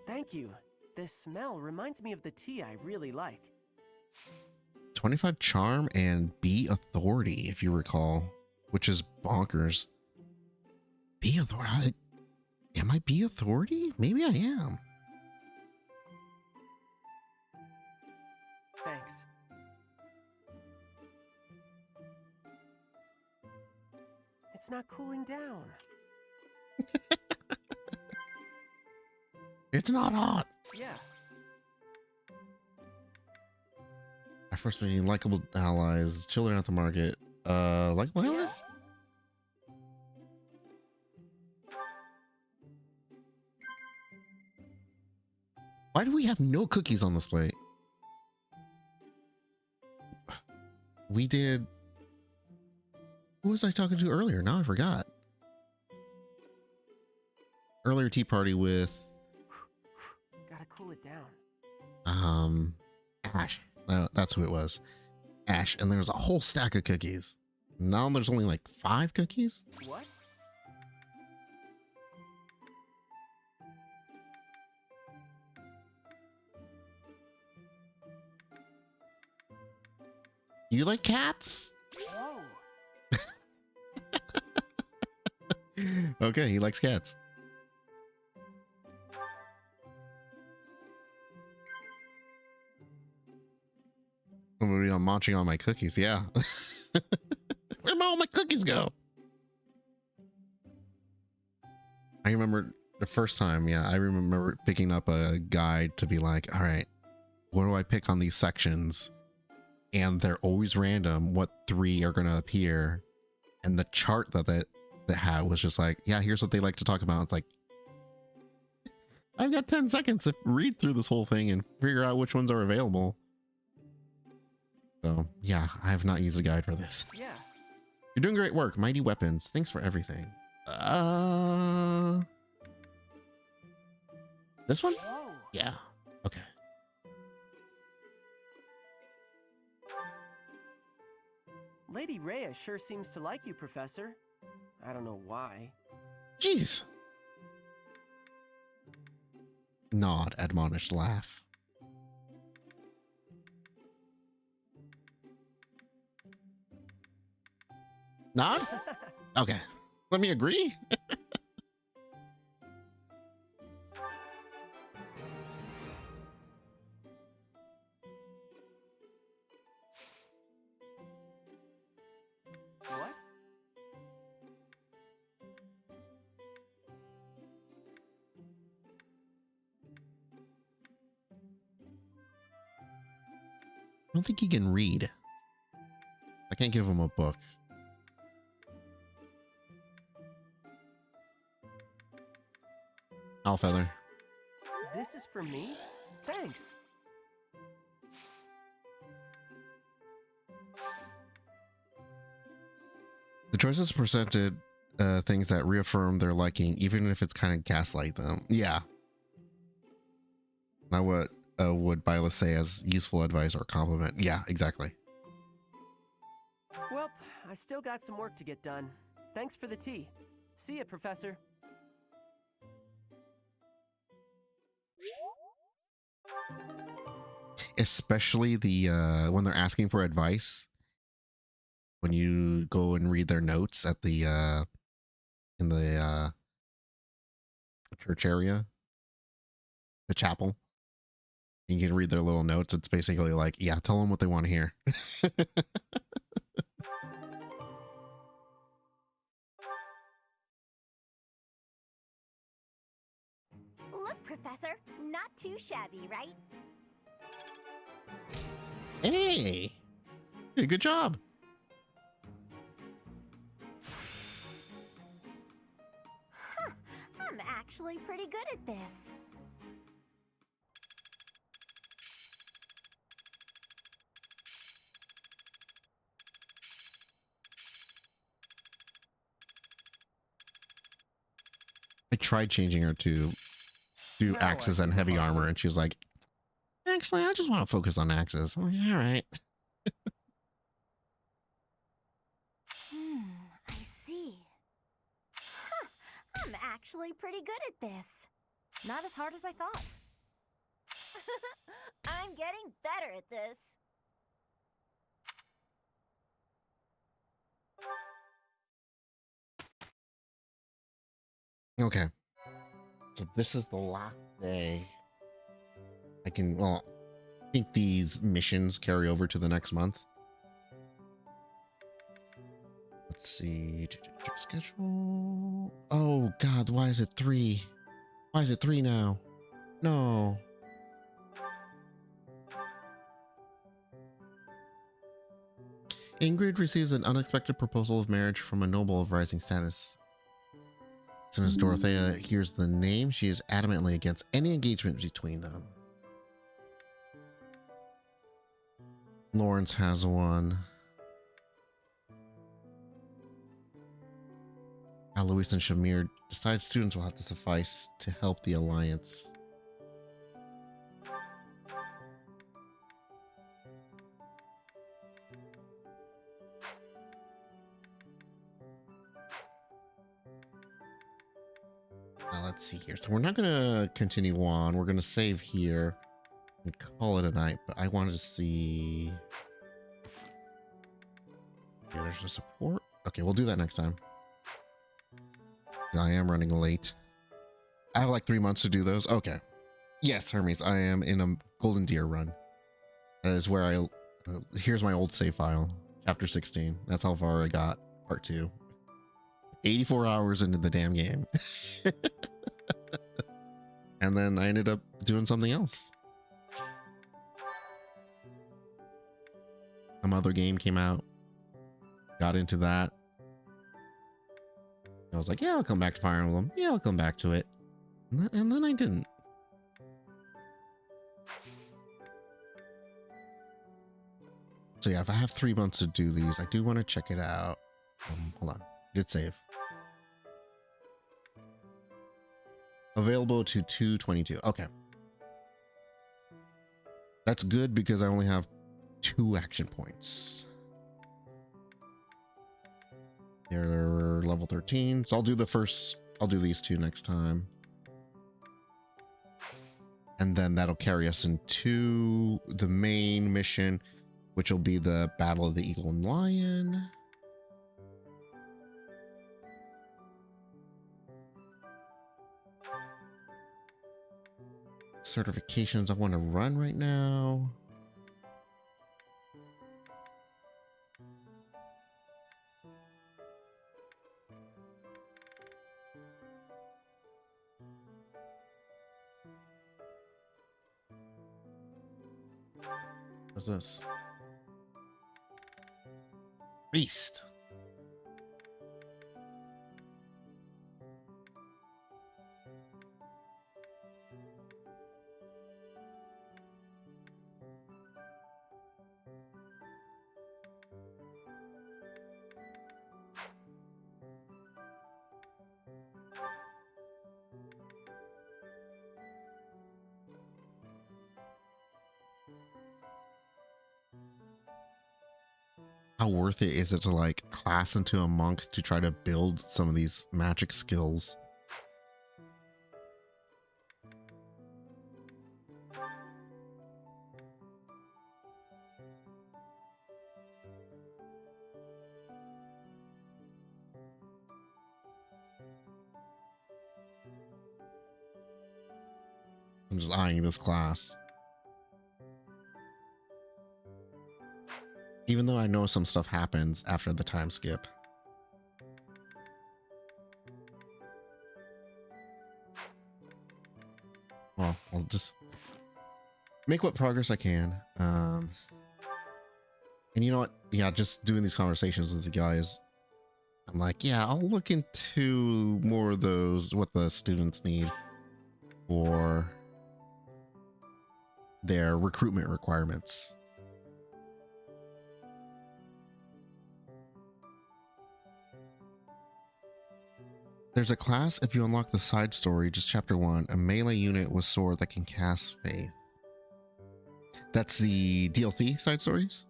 Thank you. This smell reminds me of the tea I really like. 25 charm and be authority, if you recall, which is bonkers. Be authority? Am I be authority? Maybe I am. Thanks. It's not cooling down. It's not hot. Yeah. I first meeting likable allies, children at the market. Likable allies? Why do we have no cookies on this plate? We did. Who was I talking to earlier? Now I forgot. Earlier tea party with Gotta cool it down. Ash. That's who it was. Ash, and there was a whole stack of cookies. Now there's only like 5 cookies. What? You like cats? Whoa. Okay, he likes cats. I'm munching on my cookies. Yeah. Where'd all my cookies go? I remember The first time, yeah, I remember picking up a guide to be like, all right, what do I pick on these sections? And they're always random. What 3 are going to appear? And the chart that had was just like, yeah, here's what they like to talk about. It's like, I've got 10 seconds to read through this whole thing and figure out which ones are available. So yeah, I have not used a guide for this. Yeah. You're doing great work. Mighty weapons. Thanks for everything. This one? Whoa. Yeah. Okay. Lady Rhea sure seems to like you, Professor. I don't know why. Jeez. Nod, admonish, laugh. Nod? Okay. Let me agree. What? I don't think he can read. I can't give him a book. Feather. This is for me? Thanks. The choices presented things that reaffirm their liking, even if it's kind of gaslight them. Yeah. Not what would Bila say as useful advice or compliment. Yeah, exactly. Well, I still got some work to get done. Thanks for the tea. See ya, Professor. Especially the when they're asking for advice, when you go and read their notes at the in the church area, the chapel, you can read their little notes. It's basically like, yeah, tell them what they want to hear. Look, Professor, not too shabby, right? Hey, good job. Huh, I'm actually pretty good at this. I tried changing her to do axes and heavy armor, and she was like, actually, I just want to focus on axes. I'm like, all right. I see. Huh, I'm actually pretty good at this. Not as hard as I thought. I'm getting better at this. Okay. So this is the last day. I can, well, I think these missions carry over to the next month. Let's see. Check schedule. Oh, God, why is it 3? Why is it 3 now? No. Ingrid receives an unexpected proposal of marriage from a noble of rising status. As soon as Dorothea hears the name, she is adamantly against any engagement between them. Lawrence has one. Alois and Shamir decide students will have to suffice to help the alliance. Now let's see here. So we're not going to continue on. We're going to save here and call it a night, but I wanted to see... Yeah, there's a support. Okay, we'll do that next time. I am running late. I have like 3 months to do those. Okay. Yes, Hermes, I am in a Golden Deer run. That is where I... here's my old save file. Chapter 16. That's how far I got. Part 2. 84 hours into the damn game. And then I ended up doing something else. Some other game came out. Got into that. I was like, yeah, I'll come back to Fire Emblem. Yeah, I'll come back to it. And then I didn't. So yeah, if I have 3 months to do these, I do want to check it out. Hold on. Did save. Available to 2/22. Okay. That's good because I only have 2 action points. They're level 13. So I'll do these 2 next time. And then that'll carry us into the main mission, which will be the Battle of the Eagle and Lion. Certifications I want to run right now. What's this? Beast. How worth it is it to like class into a monk to try to build some of these magic skills? I'm just eyeing this class. Even though I know some stuff happens after the time skip. Well, I'll just make what progress I can. And you know what? Yeah, just doing these conversations with the guys, I'm like, yeah, I'll look into more of those, what the students need for their recruitment requirements. There's a class if you unlock the side story, just chapter 1, a melee unit with sword that can cast faith. That's the DLC side stories?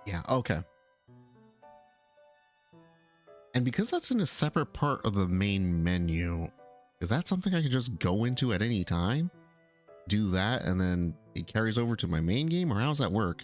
Yeah, okay. And because that's in a separate part of the main menu, is that something I could just go into at any time? Do that and then it carries over to my main game, or how does that work?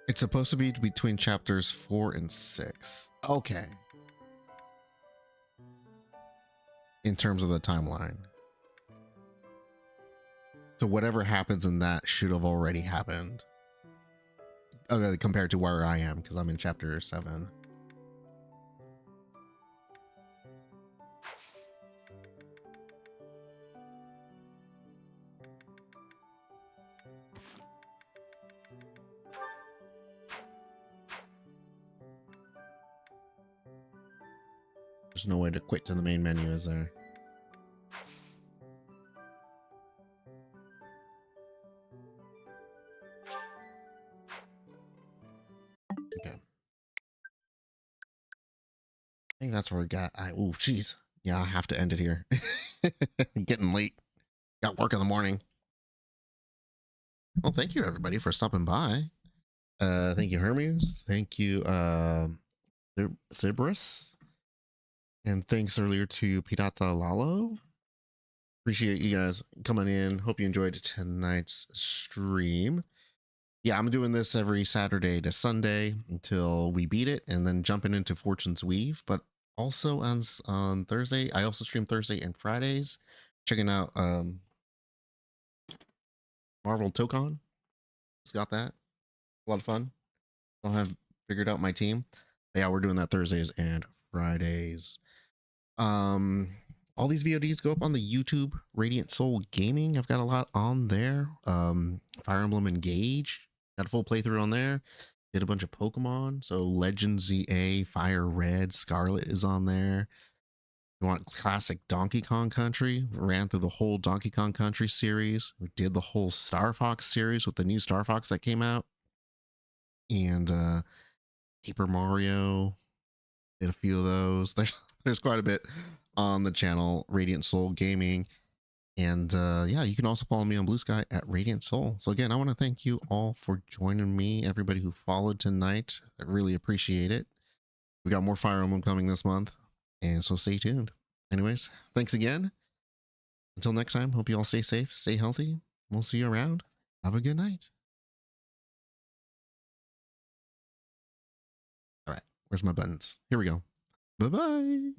It's supposed to be between chapters 4 and 6. Okay. In terms of the timeline. So whatever happens in that should have already happened. Okay, compared to where I am, because I'm in chapter 7. There's no way to quit to the main menu, is there? Okay. I think that's where we got. Oh, jeez. Yeah, I have to end it here. Getting late. Got work in the morning. Well, thank you everybody for stopping by. Thank you, Hermes. Thank you, Cerberus. And thanks earlier to Pirata Lalo. Appreciate you guys coming in. Hope you enjoyed tonight's stream. Yeah, I'm doing this every Saturday to Sunday until we beat it, and then jumping into Fortune's Weave. But also on Thursday, I also stream Thursday and Fridays. Checking out Marvel Tokon. Just got that. A lot of fun. I'll have figured out my team. But yeah, we're doing that Thursdays and Fridays. All these VODs go up on the YouTube Radiant Soul Gaming. I've got a lot on there. Fire Emblem Engage, got a full playthrough on there. Did a bunch of Pokemon. So Legend ZA, Fire Red, Scarlet is on there. You want classic Donkey Kong Country? Ran through the whole Donkey Kong Country series. We did the whole Star Fox series with the new Star Fox that came out. And Paper Mario, did a few of those. There's quite a bit on the channel, Radiant Soul Gaming. And yeah, you can also follow me on Blue Sky at Radiant Soul. So again, I want to thank you all for joining me, everybody who followed tonight. I really appreciate it. We got more Fire Emblem coming this month, and so stay tuned. Anyways, thanks again. Until next time, hope you all stay safe, stay healthy. We'll see you around. Have a good night. All right, where's my buttons? Here we go. Bye-bye.